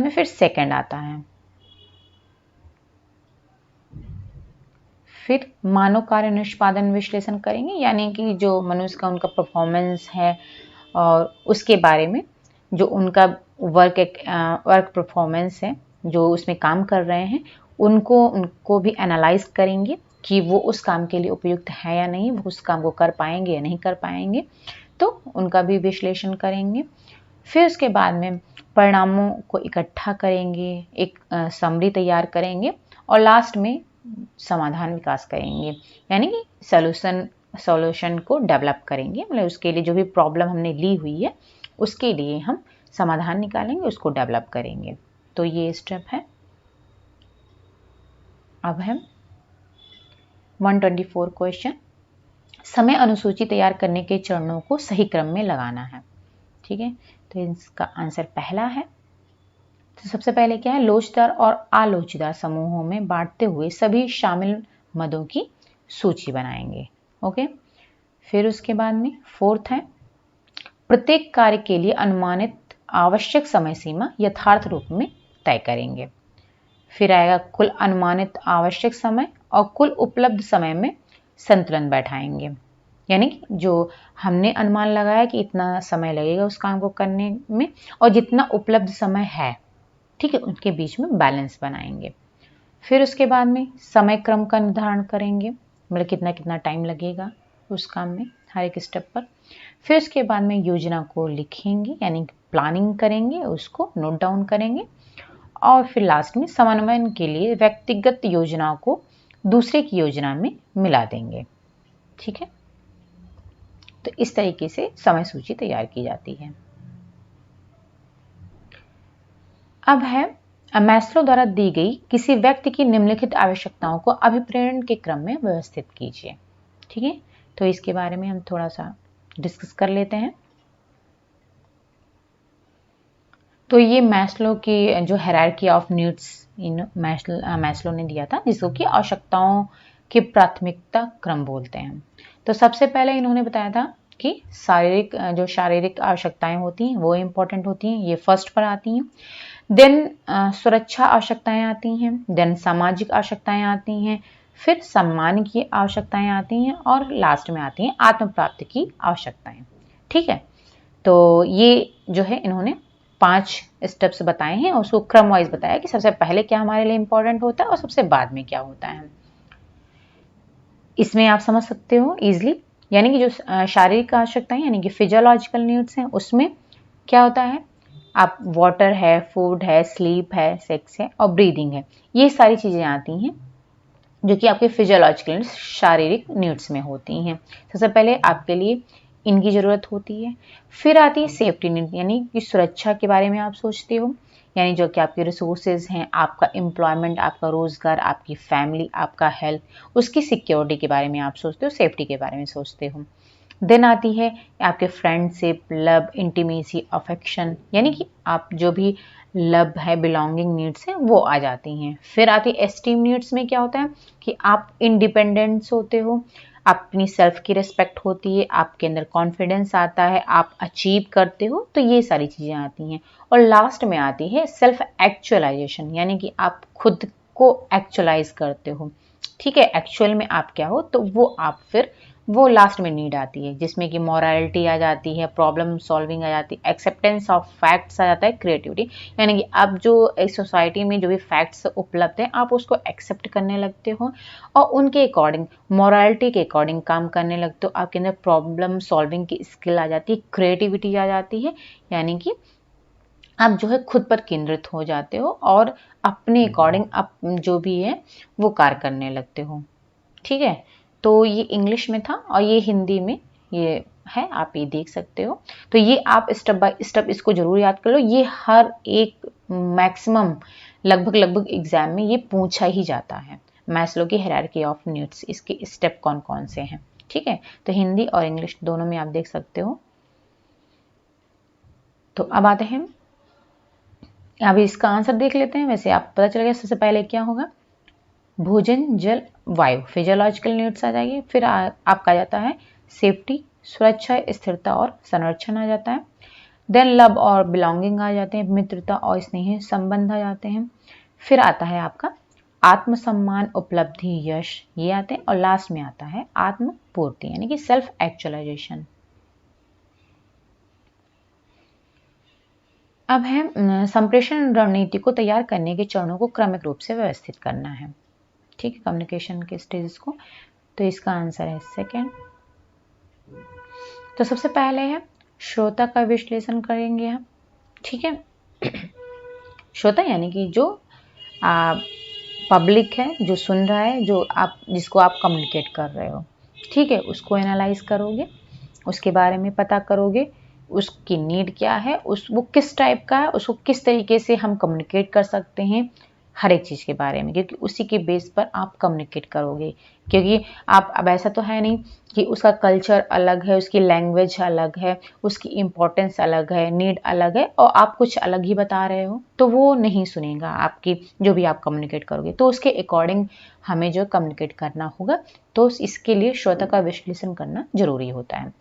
फिर सेकंड आता है। फिर मानव कार्य निष्पादन विश्लेषण करेंगे, यानी कि जो मनुष्य का उनका परफॉर्मेंस है और उसके बारे में जो उनका वर्क परफॉर्मेंस है, जो उसमें काम कर रहे हैं उनको भी एनालाइज करेंगे कि वो उस काम के लिए उपयुक्त है या नहीं, वो उस काम को कर पाएंगे या नहीं कर पाएंगे, तो उनका भी विश्लेषण करेंगे। फिर उसके बाद में परिणामों को इकट्ठा करेंगे, एक समरी तैयार करेंगे और लास्ट में समाधान विकास करेंगे, यानी कि सॉल्यूशन को डेवलप करेंगे। मतलब उसके लिए जो भी प्रॉब्लम हमने ली हुई है उसके लिए हम समाधान निकालेंगे, उसको डेवलप करेंगे। तो ये स्टेप है। अब है 124 क्वेश्चन, समय अनुसूची तैयार करने के चरणों को सही क्रम में लगाना है। ठीक है, तो इसका आंसर पहला है। तो सबसे पहले क्या है, लोचदार और आलोचदार समूहों में बांटते हुए सभी शामिल मदों की सूची बनाएंगे। ओके, फिर उसके बाद में फोर्थ है, प्रत्येक कार्य के लिए अनुमानित आवश्यक समय सीमा यथार्थ रूप में तय करेंगे। फिर आएगा कुल अनुमानित आवश्यक समय और कुल उपलब्ध समय में संतुलन बैठाएंगे, यानी कि जो हमने अनुमान लगाया कि इतना समय लगेगा उस काम को करने में और जितना उपलब्ध समय है, ठीक है, उनके बीच में बैलेंस बनाएंगे। फिर उसके बाद में समय क्रम का निर्धारण करेंगे, मतलब कितना कितना टाइम लगेगा उस काम में हर एक स्टेप पर। फिर उसके बाद में योजना को लिखेंगे, यानी प्लानिंग करेंगे, उसको नोट डाउन करेंगे और फिर लास्ट में समन्वयन के लिए व्यक्तिगत योजना को दूसरे की योजना में मिला देंगे। ठीक है, तो इस तरीके से समय सूची तैयार की जाती है। अब है मैस्लो द्वारा दी गई किसी व्यक्ति की निम्नलिखित आवश्यकताओं को अभिप्रेरण के क्रम में व्यवस्थित कीजिए। ठीक है, तो इसके बारे में हम थोड़ा सा डिस्कस कर लेते हैं। तो ये मैस्लो की जो hierarchy of needs in Maslow ने दिया था, जिसको कि आवश्यकताओं के प्राथमिकता क्रम बोलते हैं। तो सबसे पहले इन्होंने बताया था कि शारीरिक आवश्यकताएं होती हैं वो इंपॉर्टेंट होती हैं, ये फर्स्ट पर आती हैं। देन सुरक्षा आवश्यकताएं आती हैं, देन सामाजिक आवश्यकताएं आती हैं, फिर सम्मान की आवश्यकताएं आती हैं और लास्ट में आती हैं आत्म प्राप्ति की आवश्यकताएं। ठीक है, तो ये जो है इन्होंने 5 स्टेप्स बताए हैं और उसको क्रम वाइज बताया कि सबसे पहले क्या हमारे लिए इंपॉर्टेंट होता है और सबसे बाद में क्या होता है। इसमें आप समझ सकते हो इजिली, यानी कि जो शारीरिक आवश्यकताएं यानी कि फिजियोलॉजिकल नीड्स हैं, उसमें क्या होता है, आप वाटर है, फूड है, स्लीप है, सेक्स है और ब्रीदिंग है, ये सारी चीजें आती हैं जो कि आपके फिजियोलॉजिकल शारीरिक नीड्स में होती हैं। सबसे पहले आपके लिए इनकी ज़रूरत होती है। फिर आती है सेफ्टी नीड, यानी कि सुरक्षा के बारे में आप सोचते हो, यानी जो कि आपके रिसोर्सेज हैं, आपका एम्प्लॉयमेंट, आपका रोजगार, आपकी फैमिली, आपका हेल्थ, उसकी सिक्योरिटी के बारे में आप सोचते हो, सेफ्टी के बारे में सोचते हो। देन आती है आपके फ्रेंडशिप, लव, इंटीमेसी, अफेक्शन, यानी कि आप जो भी लव है, बिलोंगिंग नीड्स हैं वो आ जाती हैं। फिर आती है एस्टीम नीड्स में क्या होता है कि आप इंडिपेंडेंस होते हो, अपनी सेल्फ की रिस्पेक्ट होती है, आपके अंदर कॉन्फिडेंस आता है, आप अचीव करते हो, तो ये सारी चीज़ें आती हैं। और लास्ट में आती है सेल्फ एक्चुअलाइजेशन, यानी कि आप खुद को एक्चुअलाइज करते हो। ठीक है, एक्चुअल में आप क्या हो, तो वो लास्ट में नीड आती है, जिसमें कि मॉरलिटी आ जाती है, प्रॉब्लम सॉल्विंग आ जाती है, एक्सेप्टेंस ऑफ फैक्ट्स आ जाता है, क्रिएटिविटी, यानी कि अब जो इस सोसाइटी में जो भी फैक्ट्स उपलब्ध हैं आप उसको एक्सेप्ट करने लगते हो और उनके अकॉर्डिंग, मॉरलिटी के अकॉर्डिंग काम करने लगते हो। आपके अंदर प्रॉब्लम सॉल्विंग की स्किल आ जाती है, क्रिएटिविटी आ जाती है, यानी कि आप जो है खुद पर केंद्रित हो जाते हो और अपने अकॉर्डिंग आप जो भी है वो कार्य करने लगते हो। ठीक है, तो ये इंग्लिश में था और ये हिंदी में ये है, आप ये देख सकते हो। तो ये आप स्टेप बाय स्टेप इसको जरूर याद कर लो, ये हर एक मैक्सिमम लगभग एग्जाम में ये पूछा ही जाता है। मैस्लो की हायरार्की ऑफ नीड्स, इसके स्टेप कौन कौन से हैं। ठीक है, तो हिंदी और इंग्लिश दोनों में आप देख सकते हो। तो अब आते हैं, अभी इसका आंसर देख लेते हैं। वैसे आप पता चल गया सबसे पहले क्या होगा, भोजन, जल, वायु, फिजियोलॉजिकल नीड्स आ जाएगी। फिर आपका आ जाता है सेफ्टी, सुरक्षा, स्थिरता और संरक्षण आ जाता है। देन लव और बिलोंगिंग आ जाते हैं, मित्रता और स्नेह संबंध आ जाते हैं। फिर आता है आपका आत्मसम्मान, उपलब्धि, यश, ये आते हैं। और लास्ट में आता है आत्म पूर्ति, यानी कि सेल्फ एक्चुअलाइजेशन। अब है संप्रेषण रणनीति को तैयार करने के चरणों को क्रमिक रूप से व्यवस्थित करना है। ठीक है, कम्युनिकेशन के स्टेजेस को। तो इसका आंसर है सेकंड। तो सबसे पहले है श्रोता का विश्लेषण करेंगे हम। ठीक है, श्रोता यानी कि जो पब्लिक है, जो सुन रहा है, जिसको आप कम्युनिकेट कर रहे हो। ठीक है, उसको एनालाइज करोगे, उसके बारे में पता करोगे, उसकी नीड क्या है, वो किस टाइप का है, उसको किस तरीके से हम कम्युनिकेट कर सकते हैं, हर एक चीज़ के बारे में, क्योंकि उसी के बेस पर आप कम्युनिकेट करोगे। क्योंकि आप अब ऐसा तो है नहीं कि उसका कल्चर अलग है, उसकी लैंग्वेज अलग है, उसकी इम्पोर्टेंस अलग है, नीड अलग है और आप कुछ अलग ही बता रहे हो, तो वो नहीं सुनेगा आपकी जो भी आप कम्युनिकेट करोगे। तो उसके अकॉर्डिंग हमें जो कम्युनिकेट करना होगा, तो इसके लिए श्रोता का विश्लेषण करना जरूरी होता है।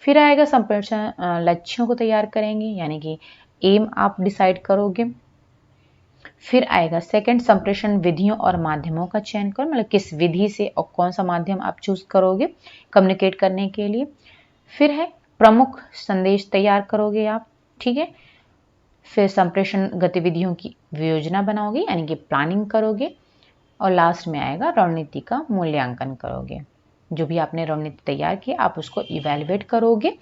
फिर आएगा संप्रेषण लक्ष्यों को तैयार करेंगे, यानी कि एम आप डिसाइड करोगे। फिर आएगा सेकंड, संप्रेषण विधियों और माध्यमों का चयन करो, मतलब किस विधि से और कौन सा माध्यम आप चूज करोगे कम्युनिकेट करने के लिए। फिर है प्रमुख संदेश तैयार करोगे आप। ठीक है, फिर संप्रेषण गतिविधियों की योजना बनाओगे, यानी कि प्लानिंग करोगे। और लास्ट में आएगा रणनीति का मूल्यांकन करोगे। जो भी आपने रणनीति तैयार की आप उसको इवेलुएट करोगे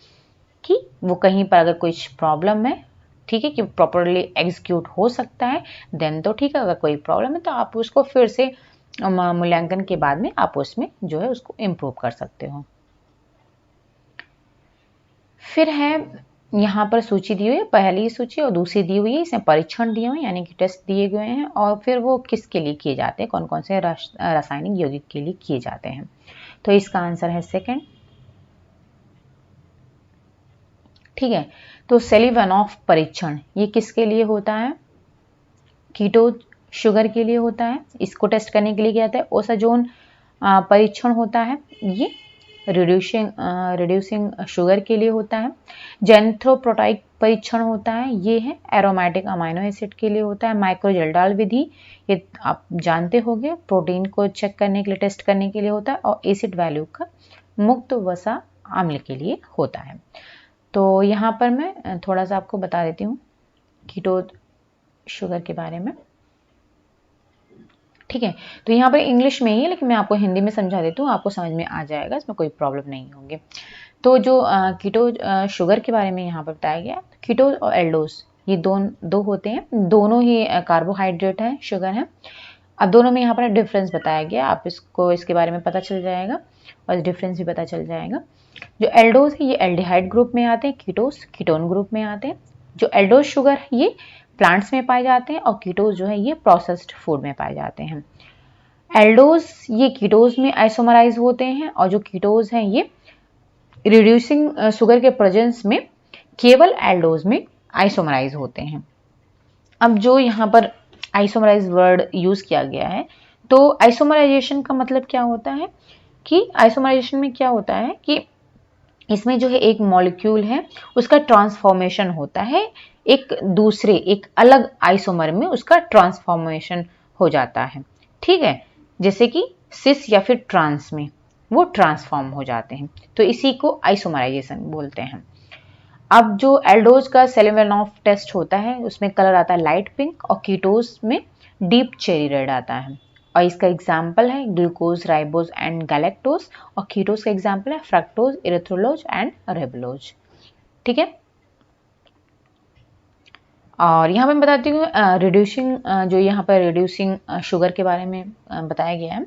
कि वो कहीं पर अगर कुछ प्रॉब्लम है, ठीक है, कि प्रॉपरली एग्जीक्यूट हो सकता है, देन तो ठीक है। अगर कोई प्रॉब्लम है तो आप उसको फिर से मूल्यांकन के बाद में आप उसमें जो है उसको इम्प्रूव कर सकते हो। फिर है यहाँ पर सूची दी हुई है, पहली सूची और दूसरी दी हुई है, इसमें परीक्षण दिए हुए हैं यानी कि टेस्ट दिए गए हैं और फिर वो किसके लिए किए जाते हैं, कौन कौन से रासायनिक यौगिक के लिए किए जाते हैं। तो इसका आंसर है सेकंड। ठीक है, तो सेलिवानोव परीक्षण ये किसके लिए होता है, कीटो शुगर के लिए होता है। इसको टेस्ट करने के लिए क्या होता है, ओसाजोन परीक्षण होता है, ये रिड्यूसिंग शुगर के लिए होता है। जेंथ्रोप्रोटाइक परीक्षण होता है, ये है एरोमेटिक अमाइनो एसिड के लिए होता है। माइक्रोजेल्डाल विधि ये आप जानते होंगे, प्रोटीन को चेक करने के लिए, टेस्ट करने के लिए होता है। और एसिड वैल्यू का मुक्त वसा अम्ल के लिए होता है। तो यहाँ पर मैं थोड़ा सा आपको बता देती हूँ कीटो शुगर के बारे में। ठीक है, तो यहाँ पर इंग्लिश में ही है लेकिन मैं आपको हिंदी में समझा देती हूँ, आपको समझ में आ जाएगा, इसमें कोई प्रॉब्लम नहीं होगी। तो जो कीटो शुगर के बारे में यहाँ पर बताया गया, कीटो और एल्डोस ये दो होते हैं, दोनों ही कार्बोहाइड्रेट है, शुगर है। अब दोनों में यहाँ पर डिफरेंस बताया गया, आप इसको इसके बारे में पता चल जाएगा और डिफरेंस भी पता चल जाएगा। जो एल्डोस है ये एल्डिहाइड ग्रुप में आते हैं, कीटोस कीटोन ग्रुप में आते हैं। जो एल्डोस शुगर है ये प्लांट्स में पाए जाते हैं और कीटोस जो है ये प्रोसेस्ड फूड में पाए जाते हैं। एल्डोस ये कीटोस में आइसोमराइज होते हैं और जो कीटोस हैं ये रिड्यूसिंग शुगर के प्रेजेंस में केवल एल्डोस में आइसोमराइज होते हैं। अब जो यहाँ पर आइसोमराइज वर्ड यूज किया गया है, तो आइसोमराइजेशन का मतलब क्या होता है कि आइसोमराइजेशन में क्या होता है कि इसमें जो है एक मॉलिक्यूल है उसका ट्रांसफॉर्मेशन होता है, एक अलग आइसोमर में उसका ट्रांसफॉर्मेशन हो जाता है। ठीक है, जैसे कि सिस या फिर ट्रांस में वो ट्रांसफॉर्म हो जाते हैं, तो इसी को आइसोमराइजेशन बोलते हैं। अब जो एल्डोज का सेलिवानोव टेस्ट होता है उसमें कलर आता है लाइट पिंक और कीटोस में डीप चेरी रेड आता है। और इसका एग्जाम्पल है ग्लूकोज, राइबोज एंड गैलेक्टोज। और कीटोस का एग्जाम्पल है फ्रक्टोज, इरिथ्रोलोज एंड रेबलोज। ठीक है, और यहाँ पे मैं बताती हूँ रिड्यूसिंग, जो यहाँ पर रिड्यूसिंग शुगर के बारे में बताया गया है।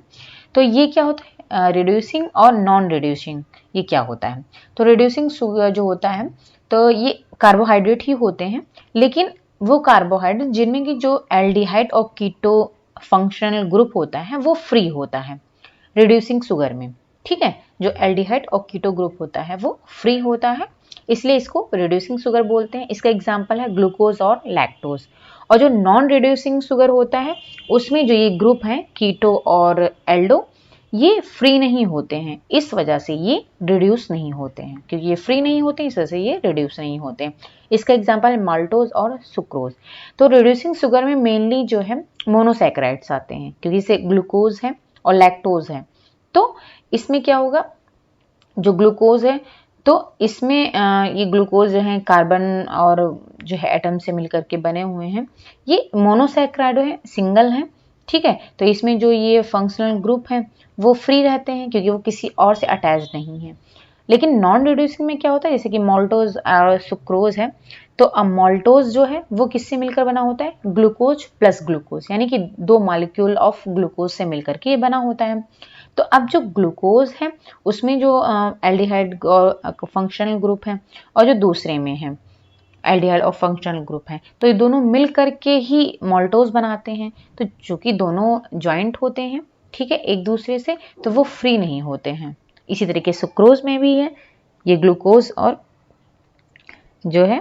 तो ये क्या होता है, रिड्यूसिंग और नॉन रिड्यूसिंग ये क्या होता है। तो रिड्यूसिंग शुगर जो होता है तो ये कार्बोहाइड्रेट ही होते हैं, लेकिन वो कार्बोहाइड्रेट जिनमें की जो एल्डिहाइड और कीटो फंक्शनल ग्रुप होता है वो फ्री होता है रिड्यूसिंग शुगर में। ठीक है, जो एल्डिहाइड और कीटो ग्रुप होता है वो फ्री होता है, इसलिए इसको रिड्यूसिंग शुगर बोलते हैं। इसका एग्जाम्पल है ग्लूकोज और लैक्टोज। और जो नॉन रिड्यूसिंग शुगर होता है उसमें जो ये ग्रुप है कीटो और एल्डो ये फ्री नहीं होते हैं, इस वजह से ये रिड्यूस नहीं होते हैं, क्योंकि ये फ्री नहीं होते इस वजह से ये रिड्यूस नहीं होते। इसका एग्जाम्पल है माल्टोज और सुक्रोज। तो रिड्यूसिंग शुगर में मेनली जो है मोनोसैकेराइड्स आते हैं, क्योंकि इसे ग्लूकोज है और लैक्टोज है। तो इसमें क्या होगा, जो ग्लूकोज है तो इसमें ये ग्लूकोज जो है कार्बन और जो है एटम से मिलकर के बने हुए हैं, ये मोनोसैकेराइड है, सिंगल है। ठीक है, तो इसमें जो ये फंक्शनल ग्रुप है वो फ्री रहते हैं क्योंकि वो किसी और से अटैच नहीं है। लेकिन नॉन रिड्यूसिंग में क्या होता है, जैसे कि मॉल्टोज और सुक्रोज है, तो अब मॉल्टोज जो है वो किससे मिलकर बना होता है, ग्लूकोज प्लस ग्लूकोज, यानी कि दो मॉलिक्यूल ऑफ ग्लूकोज से मिलकर के ये बना होता है। तो अब जो ग्लूकोज है उसमें जो एल्डिहाइड फंक्शनल ग्रुप है और जो दूसरे में है एल्डिहाइड और फंक्शनल ग्रुप है, तो ये दोनों मिल करके ही मॉल्टोज बनाते हैं। तो चूंकि दोनों ज्वाइंट होते हैं, ठीक है, एक दूसरे से, तो वो फ्री नहीं होते हैं। इसी तरीके सुक्रोज में भी है, ये ग्लूकोज और जो है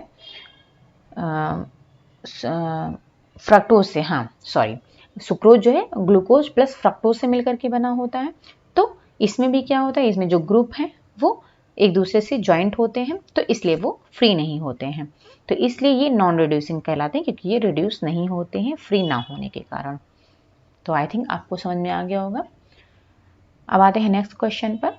फ्रक्टोज से, हाँ सॉरी, सुक्रोज जो है ग्लूकोज प्लस फ्रक्टोज से मिलकर के बना होता है। तो इसमें भी क्या होता है, इसमें जो ग्रुप है वो एक दूसरे से ज्वाइंट होते हैं, तो इसलिए वो फ्री नहीं होते हैं। तो इसलिए ये नॉन रिड्यूसिंग कहलाते हैं, क्योंकि ये रिड्यूस नहीं होते हैं फ्री ना होने के कारण। तो आई थिंक आपको समझ में आ गया होगा। अब आते हैं नेक्स्ट क्वेश्चन पर।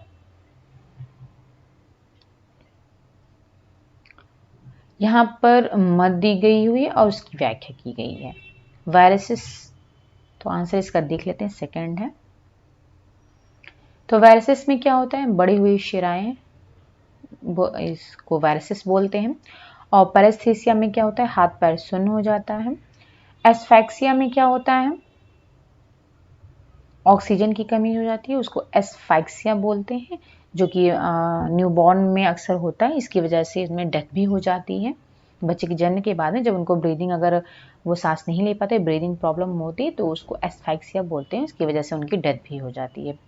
यहाँ पर मत दी गई हुई है और उसकी व्याख्या की गई है। वायरसेस, तो आंसर इसका देख लेते हैं, सेकंड है। तो वायरसेस में क्या होता है, बड़ी हुई शिराएं, इसको वायरसेस बोलते हैं। और पैरेस्थीसिया में क्या होता है, हाथ पैर सुन्न हो जाता है। एस्फैक्सिया में क्या होता है, ऑक्सीजन की कमी हो जाती है, उसको एस्फैक्सिया बोलते हैं। जो कि न्यूबॉर्न में अक्सर होता है। इसकी वजह से इसमें डेथ भी हो जाती है। बच्चे के जन्म के बाद में जब उनको ब्रीदिंग, अगर वो सांस नहीं ले पाते, ब्रीदिंग प्रॉब्लम होती है, तो उसको एस्फाइक्सिया बोलते हैं। इसकी वजह से उनकी डेथ भी हो जाती है।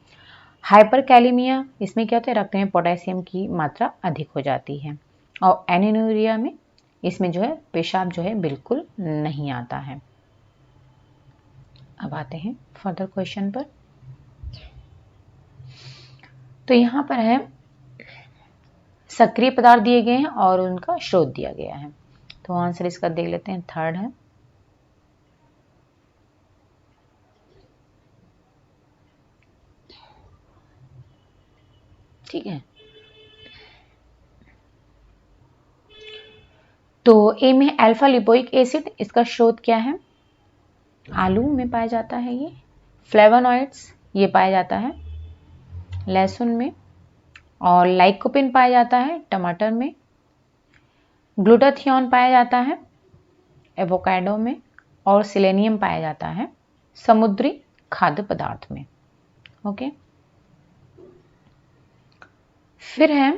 हाइपरकैलेमिया, इसमें क्या होता है, रक्त में पोटेशियम की मात्रा अधिक हो जाती है। और एनिनुरिया में, इसमें जो है पेशाब जो है बिल्कुल नहीं आता है। अब आते हैं फर्दर क्वेश्चन पर। तो यहाँ पर है सक्रिय पदार्थ दिए गए हैं और उनका स्रोत दिया गया है। तो आंसर इसका देख लेते हैं, थर्ड है। ठीक है, तो ए में अल्फा लिपोइक एसिड, इसका स्रोत क्या है? आलू में पाया जाता है ये। फ्लेवोनॉइड्स, ये पाया जाता है लहसुन में। और लाइकोपिन पाया जाता है टमाटर में। ग्लूटाथियोन पाया जाता है एवोकाडो में। और सिलेनियम पाया जाता है समुद्री खाद्य पदार्थ में। ओके, फिर है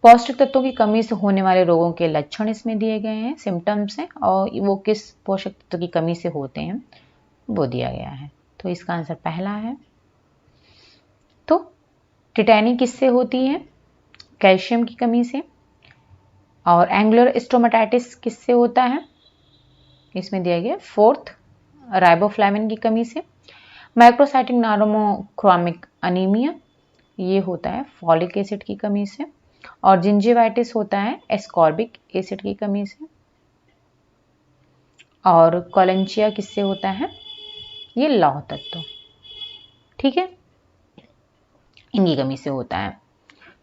पौष्टिक तत्वों की कमी से होने वाले रोगों के लक्षण इसमें दिए गए हैं, सिम्टम्स हैं, और वो किस पोषक तत्व की कमी से होते हैं वो दिया गया है। तो इसका आंसर पहला है। तो टिटैनी किससे होती है? कैल्शियम की कमी से। और एंगुलर स्टोमेटाइटिस किससे होता है? इसमें दिया गया फोर्थ, राइबोफ्लाविन की कमी से। माइक्रोसाइटिक नॉर्मोक्रोमिक अनीमिया, ये होता है फॉलिक एसिड की कमी से। और जिंजिवाइटिस होता है एस्कॉर्बिक एसिड की कमी से। और कोलेंचिया किससे होता है? ये लौह तत्व, ठीक है, इनकी कमी से होता है।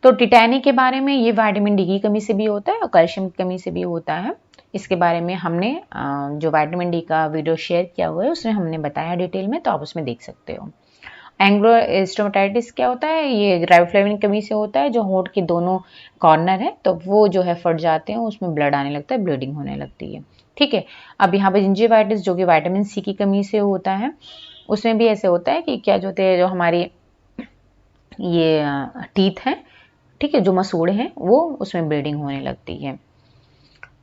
तो टिटैनी के बारे में, ये विटामिन डी की कमी से भी होता है और कैल्शियम की कमी से भी होता है। इसके बारे में हमने जो विटामिन डी का वीडियो शेयर किया हुआ है उसमें हमने बताया डिटेल में, तो आप उसमें देख सकते हो। एंग्लो स्टोमेटाइटिस क्या होता है? ये राइबोफ्लाविन की कमी से होता है। जो होंठ के दोनों कॉर्नर है तो वो जो है फट जाते हैं, उसमें ब्लड आने लगता है, ब्लीडिंग होने लगती है। ठीक है, अब यहाँ पे जिंजिवाइटिस जो कि विटामिन सी की कमी से होता है, उसमें भी ऐसे होता है कि क्या जो होते हैं, जो हमारी ये टीथ हैं, ठीक है, जो मसूड़े हैं, वो उसमें ब्लीडिंग होने लगती है।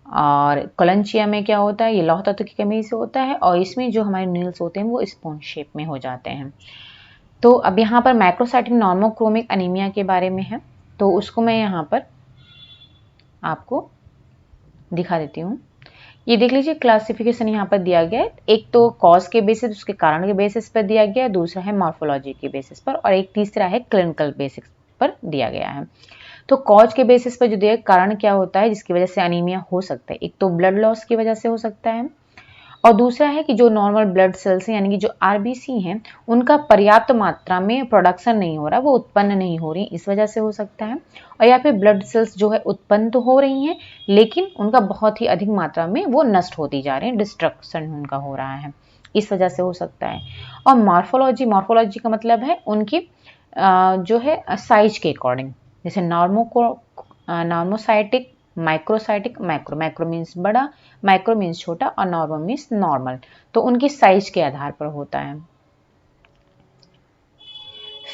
और कोलेंचिया में क्या होता है? ये लौह तत्व की कमी से होता है और इसमें जो हमारे नील्स होते हैं वो स्पॉन्ज शेप में हो जाते हैं। तो अब यहाँ पर माइक्रोसाइटिक नॉर्मोक्रोमिक अनीमिया के बारे में है, तो उसको मैं यहाँ पर आपको दिखा देती हूँ। ये देख लीजिए, क्लासिफिकेशन यहाँ पर दिया गया है। एक तो कॉज के बेसिस, उसके कारण के बेसिस पर दिया गया है, दूसरा है मॉर्फोलॉजी के बेसिस पर, और एक तीसरा है क्लिनिकल बेसिस पर दिया गया है। तो कॉज के बेसिस पर जो दिया, कारण क्या होता है जिसकी वजह से अनीमिया हो सकता है? एक तो ब्लड लॉस की वजह से हो सकता है, और दूसरा है कि जो नॉर्मल ब्लड सेल्स हैं, यानी कि जो आरबीसी हैं, उनका पर्याप्त मात्रा में प्रोडक्शन नहीं हो रहा, वो उत्पन्न नहीं हो रही, इस वजह से हो सकता है। और या फिर ब्लड सेल्स जो है उत्पन्न तो हो रही हैं, लेकिन उनका बहुत ही अधिक मात्रा में वो नष्ट होती जा रही हैं, डिस्ट्रक्शन उनका हो रहा है, इस वजह से हो सकता है। और मॉर्फोलॉजी का मतलब है उनकी जो है साइज के अकॉर्डिंग, जैसे नॉर्मोसाइटिक, माइक्रोसाइटिक, मैक्रो मीन्स बड़ा, माइक्रो मीन्स छोटा, और नॉर्मल मीन्स नॉर्मल, तो उनकी साइज के आधार पर होता है।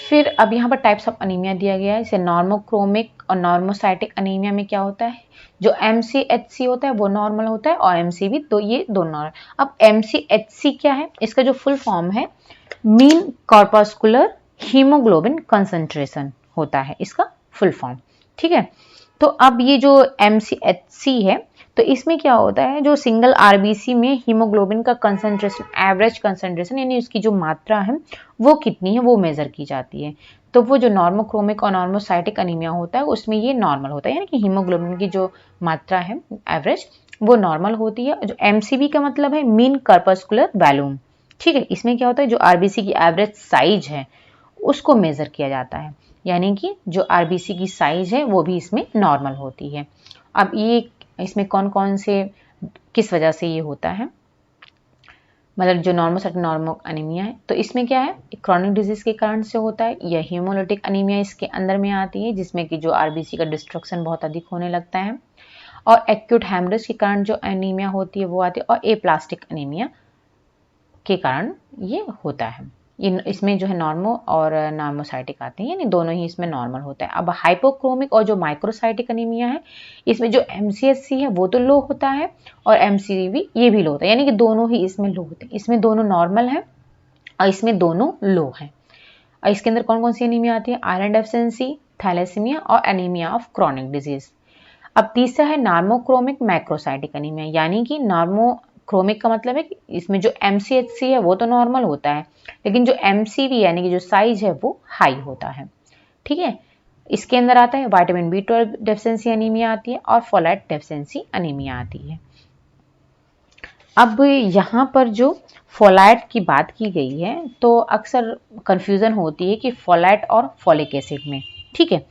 फिर अब यहाँ पर टाइप्स ऑफ अनीमिया दिया गया है, जैसे नॉर्मोक्रोमिक और नॉर्मोसाइटिक अनीमिया में क्या होता है? जो MCHC होता है वो नॉर्मल होता है, और MCV, तो ये दोनों नॉर्मल। अब MCHC क्या है? इसका जो फुल फॉर्म है मीन कॉर्पस्कुलर हीमोग्लोबिन कंसंट्रेशन होता है इसका फुल फॉर्म, ठीक है। तो अब ये जो MCHC है, तो इसमें क्या होता है, जो सिंगल आरबीसी में हीमोग्लोबिन का कंसंट्रेशन, एवरेज कंसंट्रेशन, यानी उसकी जो मात्रा है वो कितनी है वो मेजर की जाती है। तो वो जो नॉर्मोक्रोमिक और नॉर्मोसाइटिक अनीमिया होता है उसमें ये नॉर्मल होता है, यानी कि हीमोग्लोबिन की जो मात्रा है एवरेज वो नॉर्मल होती है। जो MCV का मतलब है मीन कॉर्पस्कुलर वॉल्यूम, ठीक है। इसमें क्या होता है, जो आरबीसी की एवरेज साइज है उसको मेजर किया जाता है, यानी कि जो आरबीसी की साइज है वो भी इसमें नॉर्मल होती है। अब ये इसमें कौन कौन से, किस वजह से ये होता है, मतलब जो नॉर्मोसाइटिक नॉर्मो अनीमिया है, तो इसमें क्या है, क्रॉनिक डिजीज के कारण से होता है, या हीमोलिटिक अनीमिया इसके अंदर में आती है, जिसमें कि जो आरबीसी का डिस्ट्रक्शन बहुत अधिक होने लगता है, और एक्यूट हेमरेज के कारण जो अनीमिया होती है वो आती है, और एप्लास्टिक अनीमिया के कारण ये होता है। इसमें जो है नॉर्मो और नॉर्मोसाइटिक आते हैं, यानी दोनों ही इसमें नॉर्मल होता है। अब हाइपोक्रोमिक और जो माइक्रोसाइटिक एनीमिया है, इसमें जो MCHC है वो तो लो होता है और MCV ये भी लो होता है, यानी कि दोनों ही इसमें लो होते हैं। इसमें दोनों नॉर्मल है और इसमें दोनों लो है। और इसके अंदर कौन कौन सी एनीमिया आती है? आयरन डेफिशिएंसी, थैलेसीमिया और एनीमिया ऑफ क्रॉनिक डिजीज। अब तीसरा है नॉर्मोक्रोमिक मैक्रोसाइटिक एनीमिया, यानी कि नॉर्मोक्रोमिक का मतलब है कि इसमें जो MCHC है वो तो नॉर्मल होता है, लेकिन जो MCV यानी कि जो साइज है वो हाई होता है। ठीक है, इसके अंदर आता है विटामिन B12 डेफिशिएंसी एनीमिया आती है और फोलेट डेफिशिएंसी एनीमिया आती है। अब यहाँ पर जो फोलेट की बात की गई है तो अक्सर कंफ्यूजन होती है कि फोलेट और फोलिक एसिड में। ठीक है,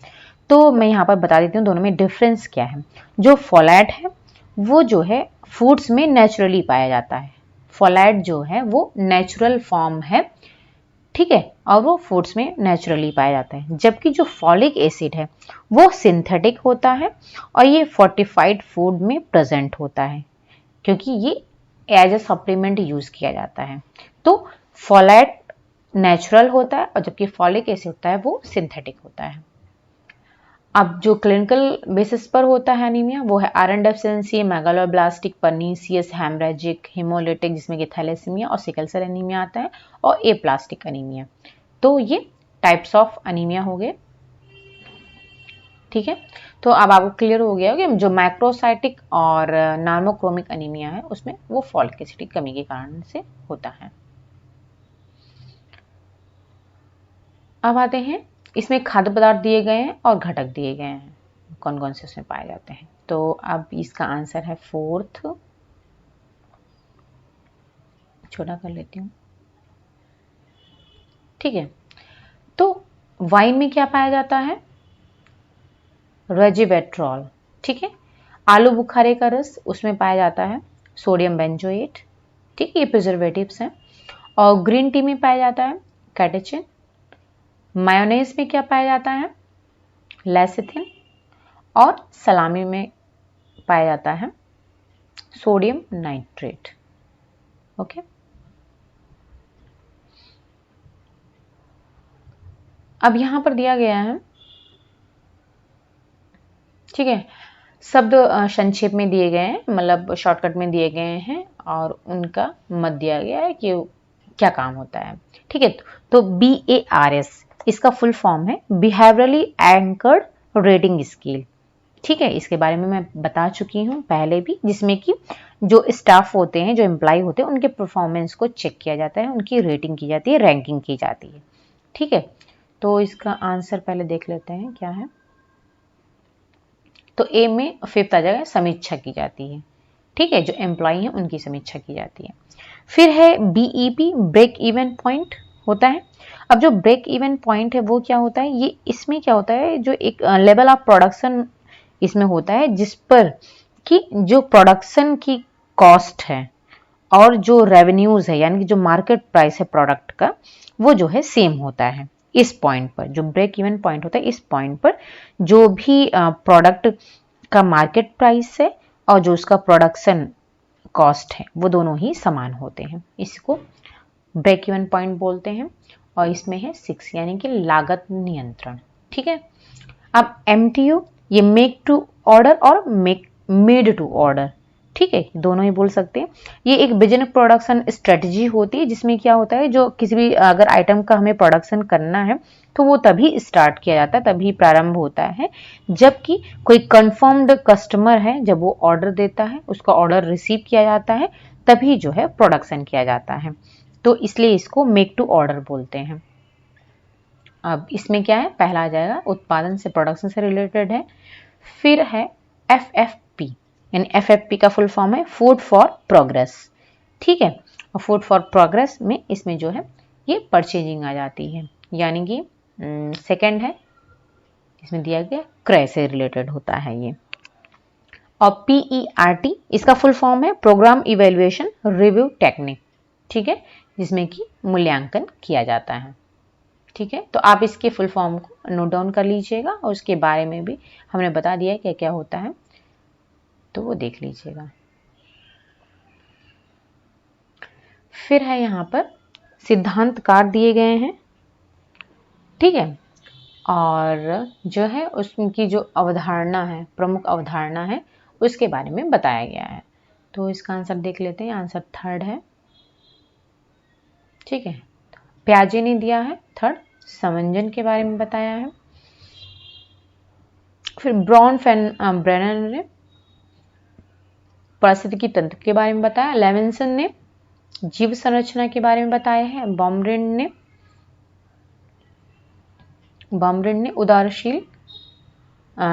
तो मैं यहाँ पर बता देती हूँ दोनों में डिफरेंस क्या है। जो फोलेट है वो जो है फूड्स में नेचुरली पाया जाता है। फोलेट जो है वो नेचुरल फॉर्म है, ठीक है, और वो फूड्स में नेचुरली पाया जाता है। जबकि जो फॉलिक एसिड है वो सिंथेटिक होता है और ये फोर्टिफाइड फूड में प्रेजेंट होता है, क्योंकि ये एज ए सप्लीमेंट यूज किया जाता है। तो फोलेट नेचुरल होता है और जबकि फॉलिक एसिड होता है वो सिंथेटिक होता है। अब जो क्लिनिकल बेसिस पर होता है एनीमिया वो है iron deficiency, megaloblastic, pernicious, haemorrhagic, haemolytic जिसमें कि थैलेसीमिया और सिकल सेल एनीमिया आता है, और एप्लास्टिक एनीमिया। तो ये टाइप्स ऑफ एनीमिया हो गए। ठीक है, तो अब आपको क्लियर हो गया कि जो मैक्रोसाइटिक और नॉर्मोक्रोमिक एनीमिया है उसमें वो फॉलिक एसिड की कमी के कारण से होता है। अब आते हैं, इसमें खाद्य पदार्थ दिए गए हैं और घटक दिए गए हैं, कौन कौन से इसमें पाए जाते हैं। तो अब इसका आंसर है फोर्थ, छोटा कर लेती हूँ। ठीक है, तो वाइन में क्या पाया जाता है? रेजिवेट्रॉल। ठीक है, आलू बुखारे का रस उसमें पाया जाता है सोडियम बेंजोएट। ठीक है, ये प्रिजर्वेटिव्स हैं। और ग्रीन टी में पाया जाता है कैटेचिन। मायोनेज में क्या पाया जाता है? लेसिथिन। और सलामी में पाया जाता है सोडियम नाइट्रेट। ओके, अब यहां पर दिया गया है, ठीक है, शब्द संक्षेप में दिए गए हैं, मतलब शॉर्टकट में दिए गए हैं और उनका मत दिया गया है कि क्या काम होता है। ठीक है, तो BARS इसका फुल फॉर्म है बिहेवियरली एंकर्ड रेटिंग स्केल। ठीक है, इसके बारे में मैं बता चुकी हूँ पहले भी, जिसमें कि जो स्टाफ होते हैं, जो एम्प्लॉय होते हैं, उनके परफॉर्मेंस को चेक किया जाता है, उनकी रेटिंग की जाती है, रैंकिंग की जाती है। ठीक है, तो इसका आंसर पहले देख लेते हैं क्या है। तो ए में फिफ्थ आ जाएगा, समीक्षा की जाती है। ठीक है, जो एम्प्लॉय है उनकी समीक्षा की जाती है। फिर है BEP, ब्रेक इवन पॉइंट होता है। अब जो ब्रेक इवन पॉइंट है वो क्या होता है? ये इसमें क्या होता है, जो एक लेवल ऑफ प्रोडक्शन इसमें होता है जिस पर कि जो प्रोडक्शन की कॉस्ट है और जो रेवेन्यूज है, यानी कि जो मार्केट प्राइस है प्रोडक्ट का, वो जो है सेम होता है। इस पॉइंट पर जो ब्रेक इवन पॉइंट होता है, इस पॉइंट पर जो भी प्रोडक्ट का मार्केट प्राइस है और जो उसका प्रोडक्शन कॉस्ट है वो दोनों ही समान होते हैं। इसको ब्रेक इवन पॉइंट बोलते हैं। और इसमें है 6, यानी कि लागत नियंत्रण। ठीक है, अब MTO ये मेक टू ऑर्डर और मेड टू ऑर्डर। ठीक है, दोनों ही बोल सकते हैं। ये एक बिजनेस प्रोडक्शन स्ट्रेटजी होती है जिसमें क्या होता है, जो किसी भी अगर आइटम का हमें प्रोडक्शन करना है तो वो तभी स्टार्ट किया जाता है, तभी प्रारंभ होता है जबकि कोई कंफर्म्ड कस्टमर है, जब वो ऑर्डर देता है, उसका ऑर्डर रिसीव किया जाता है, तभी जो है प्रोडक्शन किया जाता है। तो इसलिए इसको मेक टू ऑर्डर बोलते हैं। अब इसमें क्या है, पहला आ जाएगा उत्पादन से, प्रोडक्शन से रिलेटेड है। फिर है FFP, यानी FFP का फुल फॉर्म है फूड फॉर प्रोग्रेस। ठीक है, और फूड फॉर प्रोग्रेस में इसमें जो है ये परचेजिंग आ जाती है, यानी कि सेकंड है, इसमें दिया गया क्रय से रिलेटेड होता है ये। और PERT इसका फुल फॉर्म है प्रोग्राम इवेल्युएशन रिव्यू टेक्निक। ठीक है, जिसमें कि मूल्यांकन किया जाता है। ठीक है, तो आप इसके फुल फॉर्म को नोट डाउन कर लीजिएगा और उसके बारे में भी हमने बता दिया है क्या क्या होता है, तो वो देख लीजिएगा। फिर है यहाँ पर सिद्धांतकार दिए गए हैं, ठीक है। और जो है उसकी जो अवधारणा है, प्रमुख अवधारणा है, उसके बारे में बताया गया है। तो इसका आंसर देख लेते हैं, आंसर थर्ड है, ठीक है। प्याजे ने दिया है थर्ड, समंजन के बारे में बताया है। फिर ब्रेनर ने पारिस्थितिकी तंत्र के बारे में बताया। लेविंसन ने जीव संरचना के बारे में बताया है। बॉमब्रेंड ने उदारशील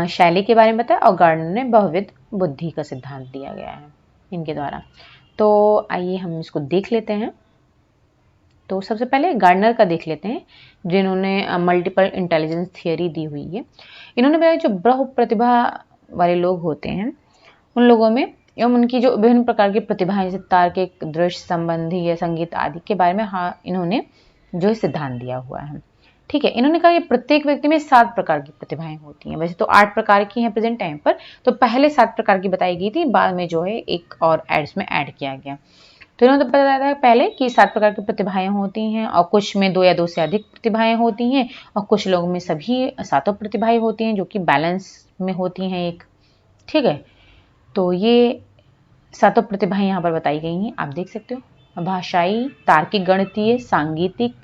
शैली के बारे में बताया और गार्डनर ने बहुविध बुद्धि का सिद्धांत दिया गया है इनके द्वारा। तो आइए हम इसको देख लेते हैं। तो सबसे पहले गार्डनर का देख लेते हैं, जिन्होंने मल्टीपल इंटेलिजेंस थियरी दी हुई है। इन्होंने बताया जो ब्रह्म प्रतिभा वाले लोग होते हैं, उन लोगों में एवं उनकी जो विभिन्न प्रकार की प्रतिभाएं, जैसे तार्किक, दृश्य संबंधी या संगीत आदि के बारे में इन्होंने जो है सिद्धांत दिया हुआ है, ठीक है। इन्होंने कहा कि प्रत्येक व्यक्ति में 7 प्रकार की प्रतिभाएं होती हैं। वैसे तो 8 प्रकार की हैं प्रेजेंट टाइम पर, तो पहले 7 प्रकार की बताई गई थी, बाद में जो है एक और एड्स में ऐड किया गया। तो इन्होंने बताया था पहले कि 7 प्रकार की प्रतिभाएं होती हैं, और कुछ में 2 या 2 से अधिक प्रतिभाएं होती हैं, और कुछ लोगों में सभी 7 प्रतिभाएं होती हैं, जो कि बैलेंस में होती हैं एक, ठीक है। तो ये 7 प्रतिभाएं यहाँ पर बताई गई हैं, आप देख सकते हो। भाषाई, तार्किक, गणितीय, सांगीतिक,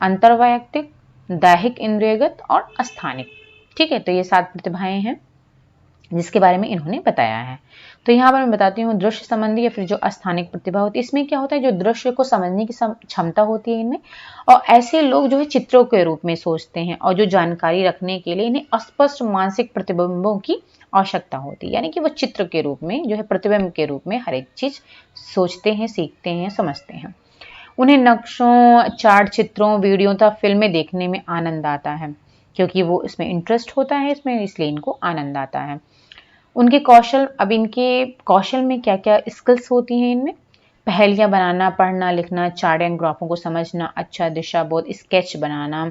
अंतरवैयक्तिक, दैहिक, इंद्रियगत और अस्थानिक, ठीक है। तो ये 7 प्रतिभाएं हैं जिसके बारे में इन्होंने बताया है। तो यहाँ पर मैं बताती हूँ दृश्य संबंधी या फिर जो अस्थानिक प्रतिभा होती है, इसमें क्या होता है, जो दृश्य को समझने की क्षमता होती है इनमें, और ऐसे लोग जो है चित्रों के रूप में सोचते हैं, और जो जानकारी रखने के लिए इन्हें अस्पष्ट मानसिक प्रतिबिंबों की आवश्यकता होती है, यानी कि वो चित्र के रूप में जो है, प्रतिबिंब के रूप में हर एक चीज सोचते हैं, सीखते हैं, समझते हैं। उन्हें नक्शों, चार्ट, चित्रों, वीडियो तथा फिल्में देखने में आनंद आता है, क्योंकि वो इसमें इंटरेस्ट होता है इसमें, इसलिए इनको आनंद आता है। उनके कौशल, अब इनके कौशल में क्या क्या स्किल्स होती हैं इनमें, पहेलियां बनाना, पढ़ना, लिखना, चार्ट एंड ग्राफों को समझना, अच्छा दिशा बोध, स्केच बनाना,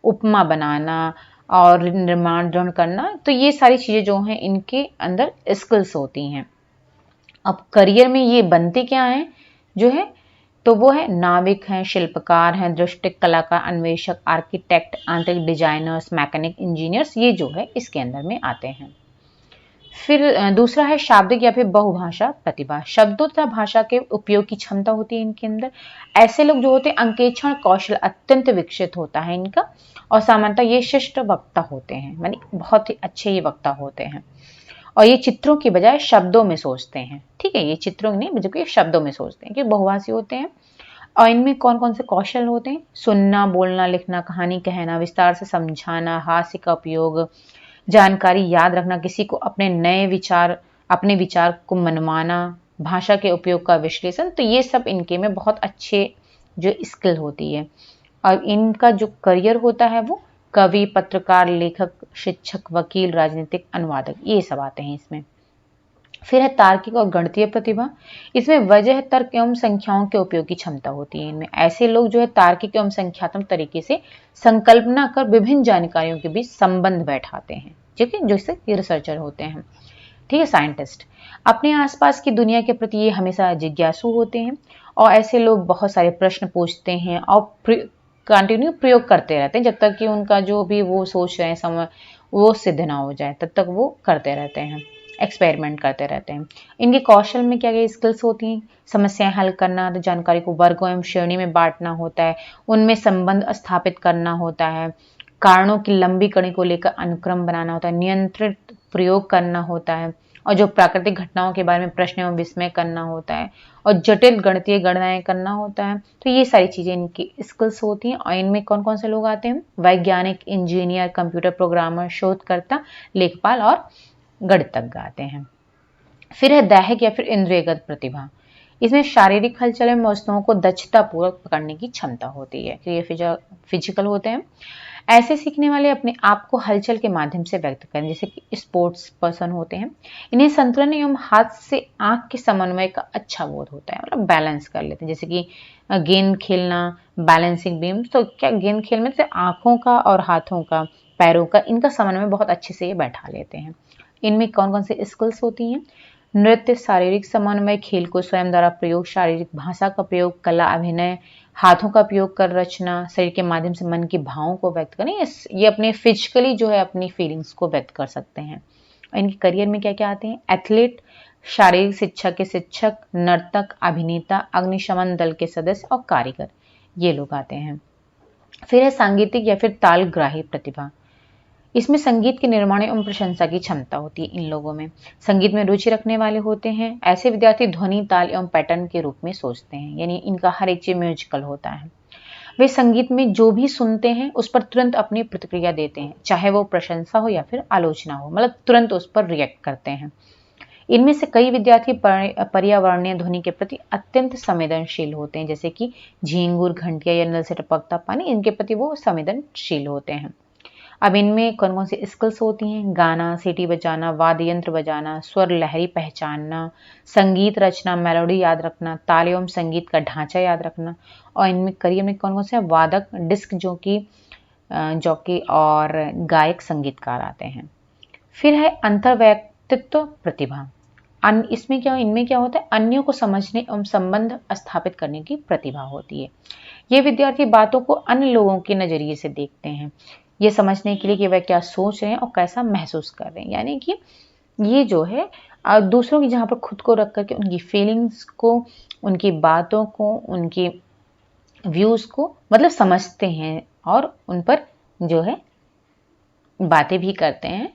उपमा बनाना और निर्माण दृढ़ करना, तो ये सारी चीजें जो हैं इनके अंदर स्किल्स होती हैं। अब करियर में ये बनते क्या हैं जो है, तो वो है नाविक हैं, शिल्पकार हैं, दृष्टिक, कलाकार, अन्वेषक, आर्किटेक्ट, आंतरिक डिजाइनर्स, मैकेनिक, इंजीनियर्स, ये जो है इसके अंदर में आते हैं। फिर दूसरा है शाब्दिक या फिर बहुभाषा प्रतिभा। शब्दों तथा भाषा के उपयोग की क्षमता होती है इनके अंदर। ऐसे लोग जो होते हैं, अंकेक्षण कौशल अत्यंत विकसित होता है इनका, और सामान्यतः ये शिष्ट वक्ता होते हैं, यानी बहुत ही अच्छे ये वक्ता होते हैं, और ये चित्रों की बजाय शब्दों में सोचते हैं, ठीक है। ये चित्रों नहीं बल्कि शब्दों में सोचते हैं, कि बहुभाषी होते हैं। और इनमें कौन कौन से कौशल होते हैं, सुनना, बोलना, लिखना, कहानी कहना, विस्तार से समझाना, हास्य का उपयोग, जानकारी याद रखना, किसी को अपने विचार को मनवाना, भाषा के उपयोग का विश्लेषण, तो ये सब इनके में बहुत अच्छे जो स्किल होती है। और इनका जो करियर होता है वो कवि, पत्रकार, लेखक, शिक्षक, वकील, राजनीतिक, अनुवादक, ये सब आते हैं इसमें। फिर है तार्किक और गणितीय प्रतिभा। इसमें वजह, तर्क एवं संख्याओं के उपयोग की क्षमता होती है इनमें। ऐसे लोग जो है तार्किक एवं संख्यात्मक तरीके से संकल्पना कर विभिन्न जानकारियों के बीच संबंध बैठाते हैं, ठीक है, जैसे ये रिसर्चर होते हैं, ठीक है, साइंटिस्ट। अपने आसपास की दुनिया के प्रति ये हमेशा जिज्ञासु होते हैं, और ऐसे लोग बहुत सारे प्रश्न पूछते हैं और कंटिन्यू प्रयोग करते रहते हैं, जब तक कि उनका जो भी वो सोच रहे हैं वो सिद्ध ना हो जाए, तब तक वो करते रहते हैं, एक्सपेरिमेंट करते रहते हैं। इनके कौशल में क्या क्या स्किल्स होती हैं, समस्याएं हल करना, तो जानकारी को वर्गों एवं श्रेणी में बांटना होता है, उनमें संबंध स्थापित करना होता है, कारणों की लंबी कड़ी को लेकर अनुक्रम बनाना होता है, नियंत्रित प्रयोग करना होता है, और जो प्राकृतिक घटनाओं के बारे में प्रश्न एवं विस्मय करना होता है, और जटिल गणितीय गणनाएं करना होता है। तो ये सारी चीजें इनकी स्किल्स होती हैं। और इनमें कौन कौन से लोग आते हैं, वैज्ञानिक, इंजीनियर, कंप्यूटर प्रोग्रामर, शोधकर्ता, लेखपाल और गणितज्ञ आते हैं। फिर है दैहिक या फिर इंद्रियगत प्रतिभा। इसमें शारीरिक हलचल में वस्तुओं को दक्षतापूर्वक पकड़ने की क्षमता होती है, तो ये फिजिकल होते हैं। ऐसे सीखने वाले अपने आप को हलचल के माध्यम से व्यक्त करें, जैसे कि स्पोर्ट्स पर्सन होते हैं। इन्हें संतुलन एवं हाथ से आंख के समन्वय का अच्छा बोध होता है, मतलब बैलेंस कर लेते हैं, जैसे कि गेंद खेलना, बैलेंसिंग बीम। तो क्या गेंद खेल में से आंखों का और हाथों का, पैरों का, इनका समन्वय बहुत अच्छे से ये बैठा लेते हैं। इनमें कौन कौन से स्किल्स होती हैं, नृत्य, शारीरिक समन्वय, खेल को स्वयं द्वारा प्रयोग, शारीरिक भाषा का प्रयोग, कला, अभिनय, हाथों का प्रयोग कर रचना, शरीर के माध्यम से मन के भावों को व्यक्त करें। ये अपने फिजिकली जो है अपनी फीलिंग्स को व्यक्त कर सकते हैं। इनके करियर में क्या क्या आते हैं? एथलीट, शारीरिक शिक्षा के शिक्षक, नर्तक, अभिनेता, अग्निशमन दल के सदस्य और कारीगर, ये लोग आते हैं। फिर है सांगीतिक या फिर तालग्राही प्रतिभा। इसमें संगीत के निर्माण एवं प्रशंसा की क्षमता होती है इन लोगों में। संगीत में रुचि रखने वाले होते हैं। ऐसे विद्यार्थी ध्वनि, ताल एवं पैटर्न के रूप में सोचते हैं, यानी इनका हर एक चीज म्यूजिकल होता है। वे संगीत में जो भी सुनते हैं उस पर तुरंत अपनी प्रतिक्रिया देते हैं, चाहे वो प्रशंसा हो या फिर आलोचना हो, मतलब तुरंत उस पर रिएक्ट करते हैं। इनमें से कई विद्यार्थी पर्यावरणीय ध्वनि के प्रति अत्यंत संवेदनशील होते हैं, जैसे कि झींगुर, घंटिया या नल से टपकता पानी, इनके प्रति वो संवेदनशील होते हैं। अब इनमें कौन कौन सी स्किल्स होती हैं? गाना, सीटी बजाना, वाद्य यंत्र बजाना, स्वर लहरी पहचानना, संगीत रचना, मेलोडी याद रखना, ताल एवं संगीत का ढांचा याद रखना। और इनमें करियर में कौन कौन से? वादक, डिस्क जॉकी और गायक संगीतकार आते हैं। फिर है अंतर्वैयक्तित्व प्रतिभा। इनमें क्या होता है? अन्यों को समझने एवं संबंध स्थापित करने की प्रतिभा होती है। ये विद्यार्थी बातों को अन्य लोगों के नजरिए से देखते हैं, ये समझने के लिए कि वह क्या सोच रहे हैं और कैसा महसूस कर रहे हैं। यानी कि ये जो है दूसरों की जहाँ पर खुद को रख करके उनकी फीलिंग्स को, उनकी बातों को, उनकी व्यूज को मतलब समझते हैं और उन पर जो है बातें भी करते हैं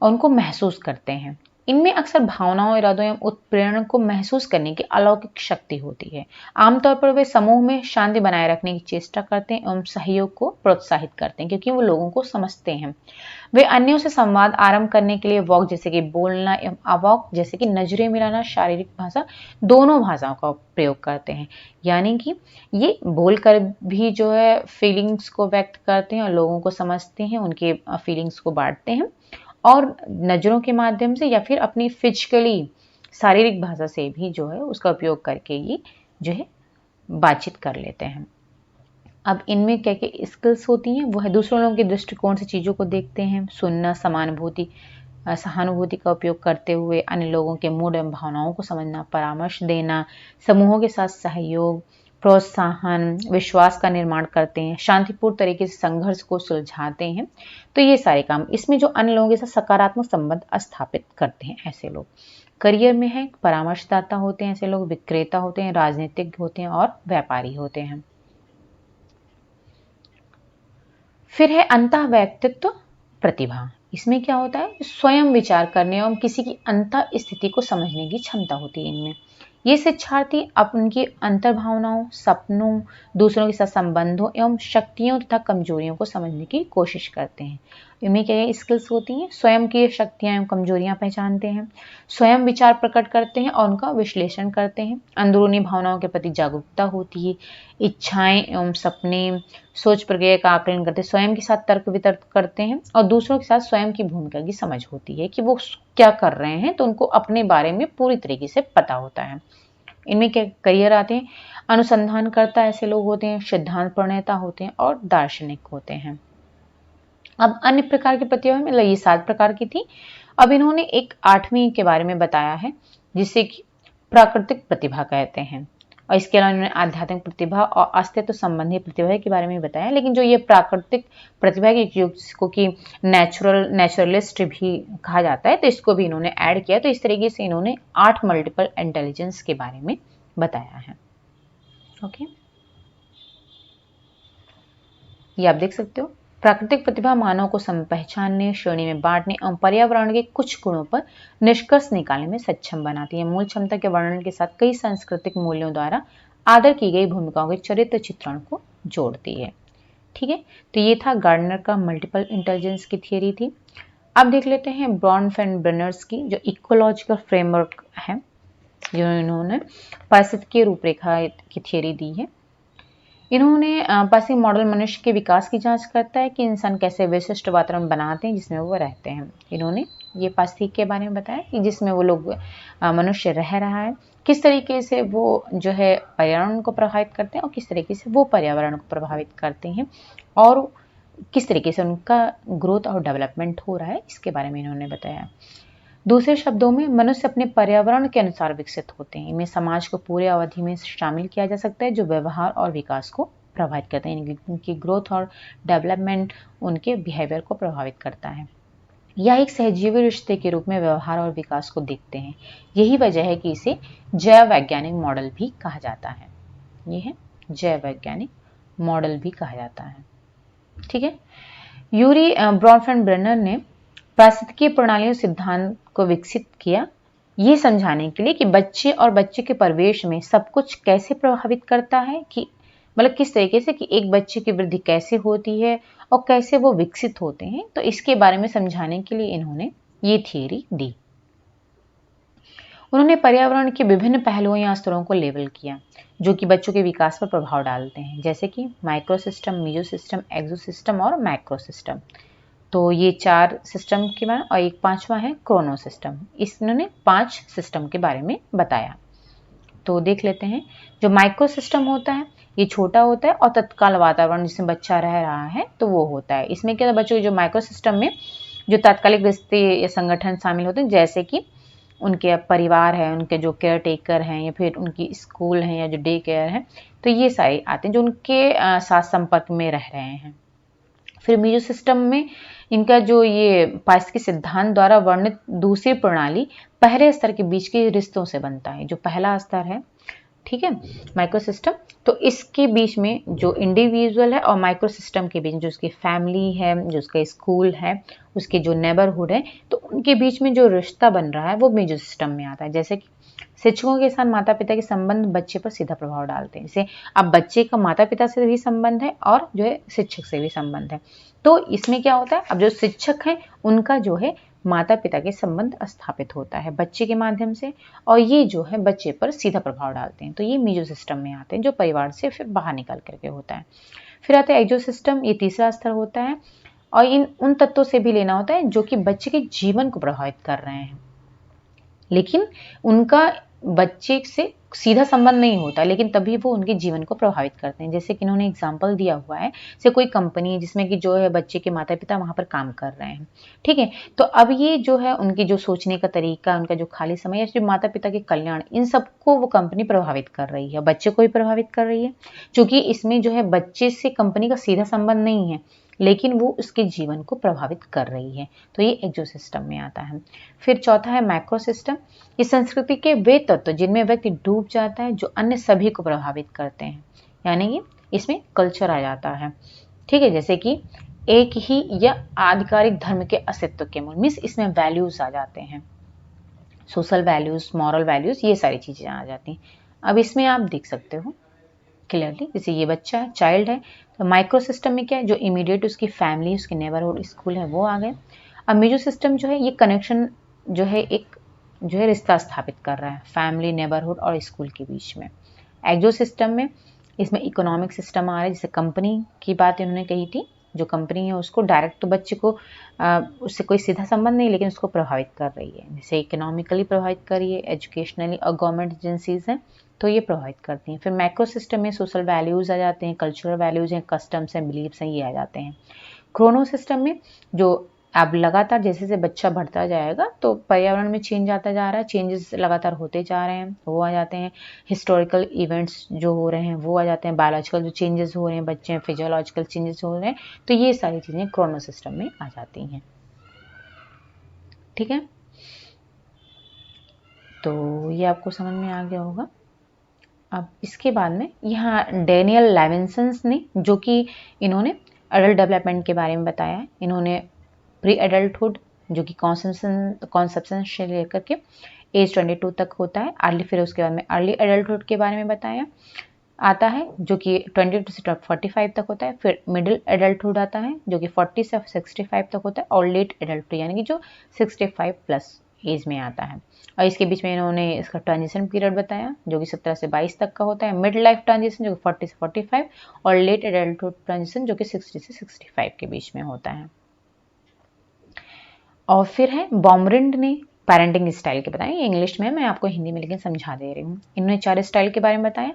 और उनको महसूस करते हैं। इनमें अक्सर भावनाओं, इरादों एवं उत्प्रेरण को महसूस करने की अलौकिक शक्ति होती है। आमतौर पर वे समूह में शांति बनाए रखने की चेष्टा करते हैं एवं सहयोग को प्रोत्साहित करते हैं, क्योंकि वो लोगों को समझते हैं। वे अन्यों से संवाद आरंभ करने के लिए वॉक जैसे कि बोलना एवं अवॉक जैसे कि नजरें मिलाना, शारीरिक भाषा, दोनों भाषाओं का प्रयोग करते हैं। यानी कि ये बोलकर भी जो है फीलिंग्स को व्यक्त करते हैं और लोगों को समझते हैं, उनके फीलिंग्स को बांटते हैं, और नजरों के माध्यम से या फिर अपनी फिजिकली शारीरिक भाषा से भी जो है उसका उपयोग करके ये जो है बातचीत कर लेते हैं। अब इनमें क्या क्या स्किल्स होती हैं? वो है दूसरों लोगों के दृष्टिकोण से चीज़ों को देखते हैं, सुनना, सहानुभूति का उपयोग करते हुए अन्य लोगों के मूड एवं भावनाओं को समझना, परामर्श देना, समूहों के साथ सहयोग, प्रोत्साहन, विश्वास का निर्माण करते हैं, शांतिपूर्ण तरीके से संघर्ष को सुलझाते हैं। तो ये सारे काम इसमें जो अन्य लोगों के साथ सकारात्मक संबंध स्थापित करते हैं ऐसे लोग। करियर में है परामर्शदाता होते हैं ऐसे लोग, विक्रेता होते हैं, राजनीतिक होते हैं और व्यापारी होते हैं। फिर है अंतःवैयक्तित्व प्रतिभा। इसमें क्या होता है? स्वयं विचार करने एवं किसी की अंतः स्थिति को समझने की क्षमता होती है इनमें। ये शिक्षार्थी उनकी अंतर्भावनाओं, सपनों, दूसरों के साथ संबंधों एवं शक्तियों तथा कमजोरियों को समझने की कोशिश करते हैं। इनमें क्या स्किल्स होती हैं? स्वयं की शक्तियां एवं कमजोरियां पहचानते हैं, स्वयं विचार प्रकट करते हैं और उनका विश्लेषण करते हैं, अंदरूनी भावनाओं के प्रति जागरूकता होती है, इच्छाएं एवं सपने, सोच प्रक्रिया का आकलन करते हैं, स्वयं के साथ तर्क वितर्क करते हैं और दूसरों के साथ स्वयं की भूमिका की समझ होती है कि वो क्या कर रहे हैं, तो उनको अपने बारे में पूरी तरीके से पता होता है। इनमें क्या करियर आते हैं? अनुसंधानकर्ता ऐसे लोग होते हैं, सिद्धांत प्रणेता होते हैं और दार्शनिक होते हैं। अब अन्य प्रकार की प्रतिभा में ये 7 प्रकार की थी। अब इन्होंने एक 8वीं के बारे में बताया है जिसे कि प्राकृतिक प्रतिभा कहते हैं, और इसके अलावा इन्होंने आध्यात्मिक प्रतिभा और अस्तित्व संबंधी प्रतिभा के बारे में बताया। लेकिन जो ये प्राकृतिक प्रतिभा की जिसको कि नेचुरलिस्ट भी कहा जाता है, तो इसको भी इन्होंने ऐड किया। तो इस तरीके से इन्होंने 8 मल्टीपल इंटेलिजेंस के बारे में बताया है। ओके, ये आप देख सकते हो। प्राकृतिक प्रतिभा मानव को पहचानने, श्रेणी में बांटने और पर्यावरण के कुछ गुणों पर निष्कर्ष निकालने में सक्षम बनाती है। मूल क्षमता के वर्णन के साथ कई सांस्कृतिक मूल्यों द्वारा आदर की गई भूमिकाओं के चरित्र चित्रण को जोड़ती है। ठीक है, तो ये था गार्डनर का मल्टीपल इंटेलिजेंस की थियरी थी। अब देख लेते हैं ब्रॉनफेन-ब्रेनर्स की जो इकोलॉजिकल फ्रेमवर्क है, जो इन्होंने पारिस्थितिकीय रूपरेखा की थियरी दी है। इन्होंने पारिस्थितिक मॉडल मनुष्य के विकास की जांच करता है कि इंसान कैसे विशिष्ट वातावरण बनाते हैं जिसमें वो रहते हैं। इन्होंने ये पारिस्थितिक के बारे में बताया कि जिसमें वो लोग मनुष्य रह रहा है, किस तरीके से वो जो है पर्यावरण को प्रभावित करते हैं और किस तरीके से वो पर्यावरण को प्रभावित करते हैं और किस तरीके से उनका ग्रोथ और डेवलपमेंट हो रहा है, इसके बारे में इन्होंने बताया। दूसरे शब्दों में मनुष्य अपने पर्यावरण के अनुसार विकसित होते हैं। इनमें समाज को पूरे अवधि में शामिल किया जा सकता है जो व्यवहार और विकास को प्रभावित करते हैं। उनकी ग्रोथ और डेवलपमेंट उनके बिहेवियर को प्रभावित करता है। यह एक सहजीवी रिश्ते के रूप में व्यवहार और विकास को देखते हैं। यही वजह है कि इसे जैव वैज्ञानिक मॉडल भी कहा जाता है। ये है जैव वैज्ञानिक मॉडल भी कहा जाता है। ठीक है। यूरी ब्रॉनफेन-ब्रेनर ने पारिस्थितिकीय प्रणालियों सिद्धांत को विकसित किया ये समझाने के लिए कि बच्चे और बच्चे के परिवेश में सब कुछ कैसे प्रभावित करता है, कि मतलब किस तरीके से कि एक बच्चे की वृद्धि कैसे होती है और कैसे वो विकसित होते हैं। तो इसके बारे में समझाने के लिए इन्होंने ये थियरी दी। उन्होंने पर्यावरण के विभिन्न पहलुओं या स्तरों को लेबल किया जो कि बच्चों के विकास पर प्रभाव डालते हैं, जैसे कि माइक्रोसिस्टम, मीजोसिस्टम, एक्सोसिस्टम और मैक्रोसिस्टम। तो ये 4 सिस्टम के बारे में, और एक 5वां है क्रोनो सिस्टम। इन्होंने 5 सिस्टम के बारे में बताया। तो देख लेते हैं। जो माइक्रो सिस्टम होता है ये छोटा होता है और तत्काल वातावरण जिसमें बच्चा रह रहा है तो वो होता है। इसमें क्या, बच्चों के जो माइक्रो सिस्टम में जो तात्कालिक रिश्ते या संगठन शामिल होते हैं, जैसे कि उनके परिवार है, उनके जो केयर टेकर हैं, या फिर उनकी स्कूल है या जो डे केयर है, तो ये सारे आते हैं जो उनके साथ संपर्क में रह रहे हैं। फिर मीजो सिस्टम में इनका जो ये पारिस्थितिक सिद्धांत द्वारा वर्णित दूसरी प्रणाली पहले स्तर के बीच के रिश्तों से बनता है। जो पहला स्तर है, ठीक है, माइक्रो सिस्टम, तो इसके बीच में जो इंडिविजुअल है और माइक्रो सिस्टम के बीच जो उसकी फैमिली है, जो उसका स्कूल है, उसके जो नेबरहुड है, तो उनके बीच में जो रिश्ता बन रहा है वो मेजो सिस्टम में आता है। जैसे कि शिक्षकों के साथ माता पिता के संबंध बच्चे पर सीधा प्रभाव डालते हैं। जैसे अब बच्चे का माता पिता से भी संबंध है और जो है शिक्षक से भी संबंध है। तो इसमें क्या होता है, अब जो शिक्षक हैं उनका जो है माता पिता के संबंध स्थापित होता है बच्चे के माध्यम से, और ये जो है बच्चे पर सीधा प्रभाव डालते हैं। तो ये मीजो सिस्टम में आते हैं जो परिवार से फिर बाहर निकल करके होता है। फिर आता है एक्सो सिस्टम, ये तीसरा स्तर होता है और उन तत्वों से भी लेना होता है जो कि बच्चे के जीवन को प्रभावित कर रहे हैं, लेकिन उनका बच्चे से सीधा संबंध नहीं होता, लेकिन तभी वो उनके जीवन को प्रभावित करते हैं। जैसे कि इन्होंने एग्जाम्पल दिया हुआ है, जैसे कोई कंपनी है जिसमें कि जो है बच्चे के माता पिता वहां पर काम कर रहे हैं, ठीक है, तो अब ये जो है उनकी जो सोचने का तरीका, उनका जो खाली समय या जो माता पिता के कल्याण, इन सबको वो कंपनी प्रभावित कर रही है, बच्चे को भी प्रभावित कर रही है, क्योंकि इसमें जो है बच्चे से कंपनी का सीधा संबंध नहीं है, लेकिन वो उसके जीवन को प्रभावित कर रही है। तो ये एक्सो सिस्टम में आता है। फिर चौथा है मैक्रो सिस्टम। इस संस्कृति के वे तत्व जिनमें व्यक्ति डूब जाता है जो अन्य सभी को प्रभावित करते हैं, यानी कि इसमें कल्चर आ जाता है, ठीक है, जैसे कि एक ही या आधिकारिक धर्म के अस्तित्व के मूल, मीन्स इसमें वैल्यूज आ जाते हैं, सोशल वैल्यूज, मॉरल वैल्यूज, ये सारी चीजें आ जाती हैं। अब इसमें आप देख सकते हो क्लियरली, जैसे ये बच्चा है, चाइल्ड है, तो माइक्रो सिस्टम में क्या है, जो इमीडिएट उसकी फैमिली, उसके नेबरहुड, स्कूल है, वो आ गए। अब मेजो सिस्टम जो है ये कनेक्शन जो है एक जो है रिश्ता स्थापित कर रहा है फैमिली, नेबरहुड और स्कूल के बीच में। एक्सो सिस्टम में इसमें इकोनॉमिक सिस्टम आ रहा है, जैसे कंपनी की बात इन्होंने कही थी, जो कंपनी है उसको डायरेक्ट तो बच्चे को उससे कोई सीधा संबंध नहीं, लेकिन उसको प्रभावित कर रही है, जैसे इकोनॉमिकली प्रभावित कर रही है, एजुकेशनली, और गवर्नमेंट एजेंसीज हैं तो ये प्रभावित करती हैं। फिर मैक्रो सिस्टम में सोशल वैल्यूज आ जाते हैं, कल्चरल वैल्यूज हैं, कस्टम्स हैं, बिलीव्स हैं, ये आ जाते हैं। क्रोनो सिस्टम में जो अब लगातार जैसे जैसे बच्चा बढ़ता जाएगा तो पर्यावरण में चेंज आता जा रहा है, चेंजेस लगातार होते जा रहे हैं, वो आ जाते हैं। हिस्टोरिकल इवेंट्स जो हो रहे हैं वो आ जाते हैं, बायोलॉजिकल जो चेंजेस हो रहे हैं बच्चे में, फिजियोलॉजिकल चेंजेस हो रहे हैं, तो ये सारी चीजें क्रोनो सिस्टम में आ जाती हैं, ठीक है। तो ये आपको समझ में आ गया होगा। अब इसके बाद में यहाँ डेनियल लेविन्सन ने, जो कि इन्होंने अडल्ट डेवलपमेंट के बारे में बताया है, इन्होंने प्री एडल्टहुड जो कि कॉन्सेप्शन से लेकर के एज 22 तक होता है, अर्ली, फिर उसके बाद में अर्ली एडल्टहुड के बारे में बताया आता है जो कि 22 से 45 तक होता है। फिर मिडिल एडल्टहुड आता है जो कि 40 से 65 तक होता है, और लेट एडल्टहुड यानी कि जो 65 प्लस एज में आता है। और इसके बीच में इन्होंने इसका ट्रांजिशन पीरियड बताया जो कि 17 से 22 तक का होता है, मिड लाइफ ट्रांजिशन जो कि 40 से 45, और लेट एडल्टहुड ट्रांजिशन जो कि 60 से 65 के बीच में होता है। और फिर है बॉमरिंड ने पेरेंटिंग स्टाइल के बताया, ये इंग्लिश में है, मैं आपको हिंदी में लेकिन समझा दे रही हूँ। इन्होंने 4 स्टाइल के बारे में बताया,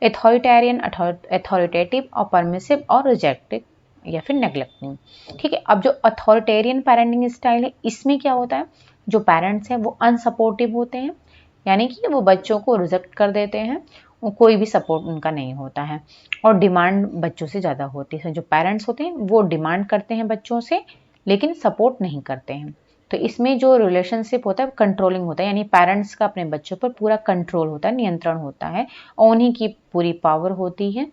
एथॉरिटेरियन, अथॉरिटेटिव और परमिसिव और रिजेक्टिव या फिर नेग्लेक्टिंग, ठीक है। अब जो अथॉरिटेरियन पेरेंटिंग स्टाइल है इसमें क्या होता है, जो पेरेंट्स हैं वो अनसपोर्टिव होते हैं, यानी कि वो बच्चों को रिजेक्ट कर देते हैं, कोई भी सपोर्ट उनका नहीं होता है, और डिमांड बच्चों से ज़्यादा होती है। जो पेरेंट्स होते हैं वो डिमांड करते हैं बच्चों से, लेकिन सपोर्ट नहीं करते हैं। तो इसमें जो रिलेशनशिप होता है वो कंट्रोलिंग होता है, यानी पेरेंट्स का अपने बच्चों पर पूरा कंट्रोल होता है, नियंत्रण होता है, और उन्हीं की पूरी पावर होती है।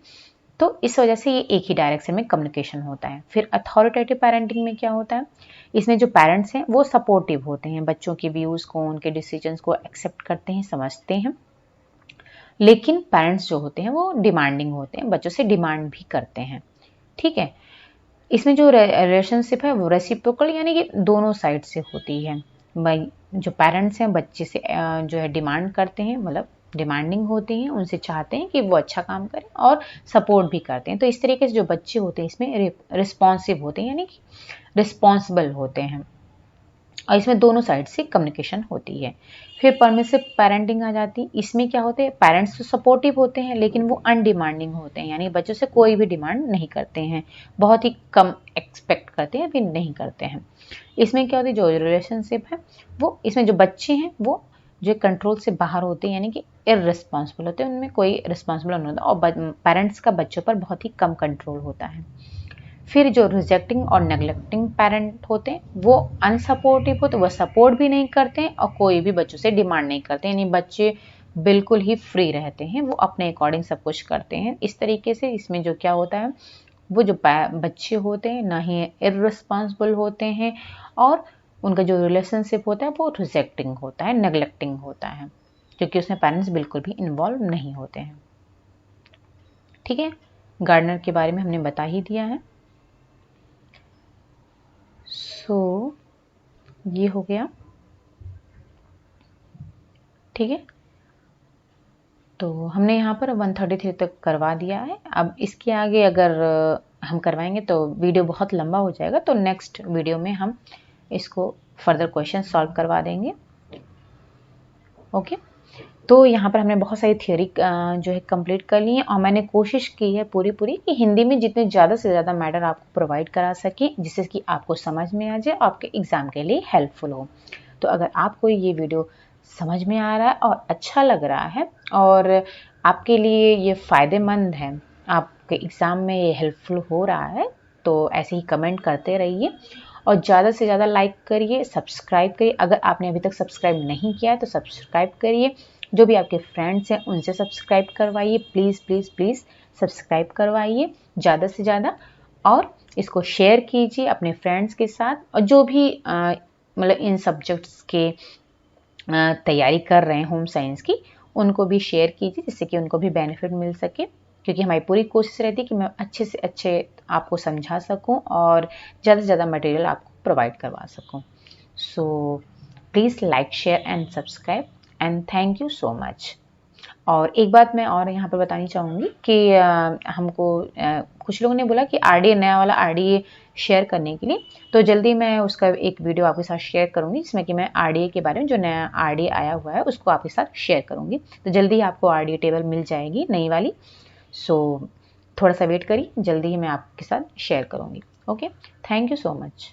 तो इस वजह से ये एक ही डायरेक्शन में कम्युनिकेशन होता है। फिर अथॉरिटेटिव पेरेंटिंग में क्या होता है, इसमें जो पेरेंट्स हैं वो सपोर्टिव होते हैं, बच्चों के व्यूज़ को, उनके डिसीजंस को एक्सेप्ट करते हैं, समझते हैं। लेकिन पेरेंट्स जो होते हैं वो डिमांडिंग होते हैं, बच्चों से डिमांड भी करते हैं। ठीक है, इसमें जो रिलेशनशिप है वो रेसिप्रोकल, यानी कि दोनों साइड से होती है। जो पेरेंट्स हैं बच्चे से जो है डिमांड करते हैं, मतलब डिमांडिंग होते हैं, उनसे चाहते हैं कि वो अच्छा काम करें, और सपोर्ट भी करते हैं। तो इस तरीके से जो बच्चे होते हैं इसमें रिस्पॉन्सिव होते हैं, यानी कि रिस्पॉन्सिबल होते हैं, और इसमें दोनों साइड से कम्युनिकेशन होती है। फिर परमिसिव पेरेंटिंग आ जाती है। इसमें क्या होते हैं, पेरेंट्स तो सपोर्टिव होते हैं लेकिन वो अनडिमांडिंग होते हैं, यानी बच्चों से कोई भी डिमांड नहीं करते हैं, बहुत ही कम एक्सपेक्ट करते हैं, फिर नहीं करते हैं। इसमें क्या होती है, जो रिलेशनशिप है वो, इसमें जो बच्चे हैं वो जो कंट्रोल से बाहर होते हैं, यानी कि इररिस्पॉन्सिबल होते हैं, उनमें कोई रिस्पॉन्सिबल नहीं होता, और पेरेंट्स का बच्चों पर बहुत ही कम कंट्रोल होता है। फिर जो रिजेक्टिंग और नेग्लेक्टिंग पेरेंट होते हैं वो अनसपोर्टिव होते हैं, वो सपोर्ट भी नहीं करते हैं और कोई भी बच्चों से डिमांड नहीं करते हैं, यानी बच्चे बिल्कुल ही फ्री रहते हैं, वो अपने अकॉर्डिंग सब कुछ करते हैं। इस तरीके से इसमें जो क्या होता है, वो जो बच्चे होते हैं ना ही इररिस्पॉन्सिबल होते हैं, और उनका जो रिलेशनशिप होता है वो रिजेक्टिंग होता है, नेग्लेक्टिंग होता है, क्योंकि उसमें पेरेंट्स बिल्कुल भी इन्वॉल्व नहीं होते हैं। ठीक है, गार्डनर के बारे में हमने बता ही दिया है। सो ये हो गया। ठीक है, तो हमने यहाँ पर 133 तक करवा दिया है। अब इसके आगे अगर हम करवाएंगे तो वीडियो बहुत लंबा हो जाएगा, तो नेक्स्ट वीडियो में हम इसको फर्दर क्वेश्चन सॉल्व करवा देंगे। ओके, तो यहाँ पर हमने बहुत सारी थियोरी जो है कंप्लीट कर ली है, और मैंने कोशिश की है पूरी कि हिंदी में जितने ज़्यादा से ज़्यादा मैटर आपको प्रोवाइड करा सके, जिससे कि आपको समझ में आ जाए, आपके एग्ज़ाम के लिए हेल्पफुल हो। तो अगर आपको ये वीडियो समझ में आ रहा है और अच्छा लग रहा है और आपके लिए ये फ़ायदेमंद है, आपके एग्ज़ाम में ये हेल्पफुल हो रहा है, तो ऐसे ही कमेंट करते रहिए, और ज़्यादा से ज़्यादा लाइक करिए, सब्सक्राइब करिए। अगर आपने अभी तक सब्सक्राइब नहीं किया है तो सब्सक्राइब करिए, जो भी आपके फ्रेंड्स हैं उनसे सब्सक्राइब करवाइए, प्लीज़ प्लीज़ प्लीज़ सब्सक्राइब करवाइए ज़्यादा से ज़्यादा, और इसको शेयर कीजिए अपने फ्रेंड्स के साथ, और जो भी मतलब इन सब्जेक्ट्स के तैयारी कर रहे हैं होम साइंस की, उनको भी शेयर कीजिए, जिससे कि उनको भी बेनिफिट मिल सके, क्योंकि हमारी पूरी कोशिश रहती है कि मैं अच्छे से अच्छे आपको समझा सकूं और ज़्यादा से ज़्यादा मटेरियल आपको प्रोवाइड करवा सकूं। So please like, share and subscribe, and thank you so much. और एक बात मैं और यहाँ पर बतानी चाहूँगी कि हमको कुछ लोगों ने बोला कि आरडीए, नया वाला आरडीए शेयर करने के लिए, तो जल्दी मैं उसका एक वीडियो आपके साथ शेयर करूँगी, जिसमें कि मैं आरडीए के बारे में, जो नया आरडीए आया हुआ है उसको आपके साथ शेयर करूँगी। तो जल्दी आपको आरडीए टेबल मिल जाएगी नई वाली। सो थोड़ा सा वेट करिए, जल्दी ही मैं आपके साथ शेयर करूँगी। Okay, thank you so much.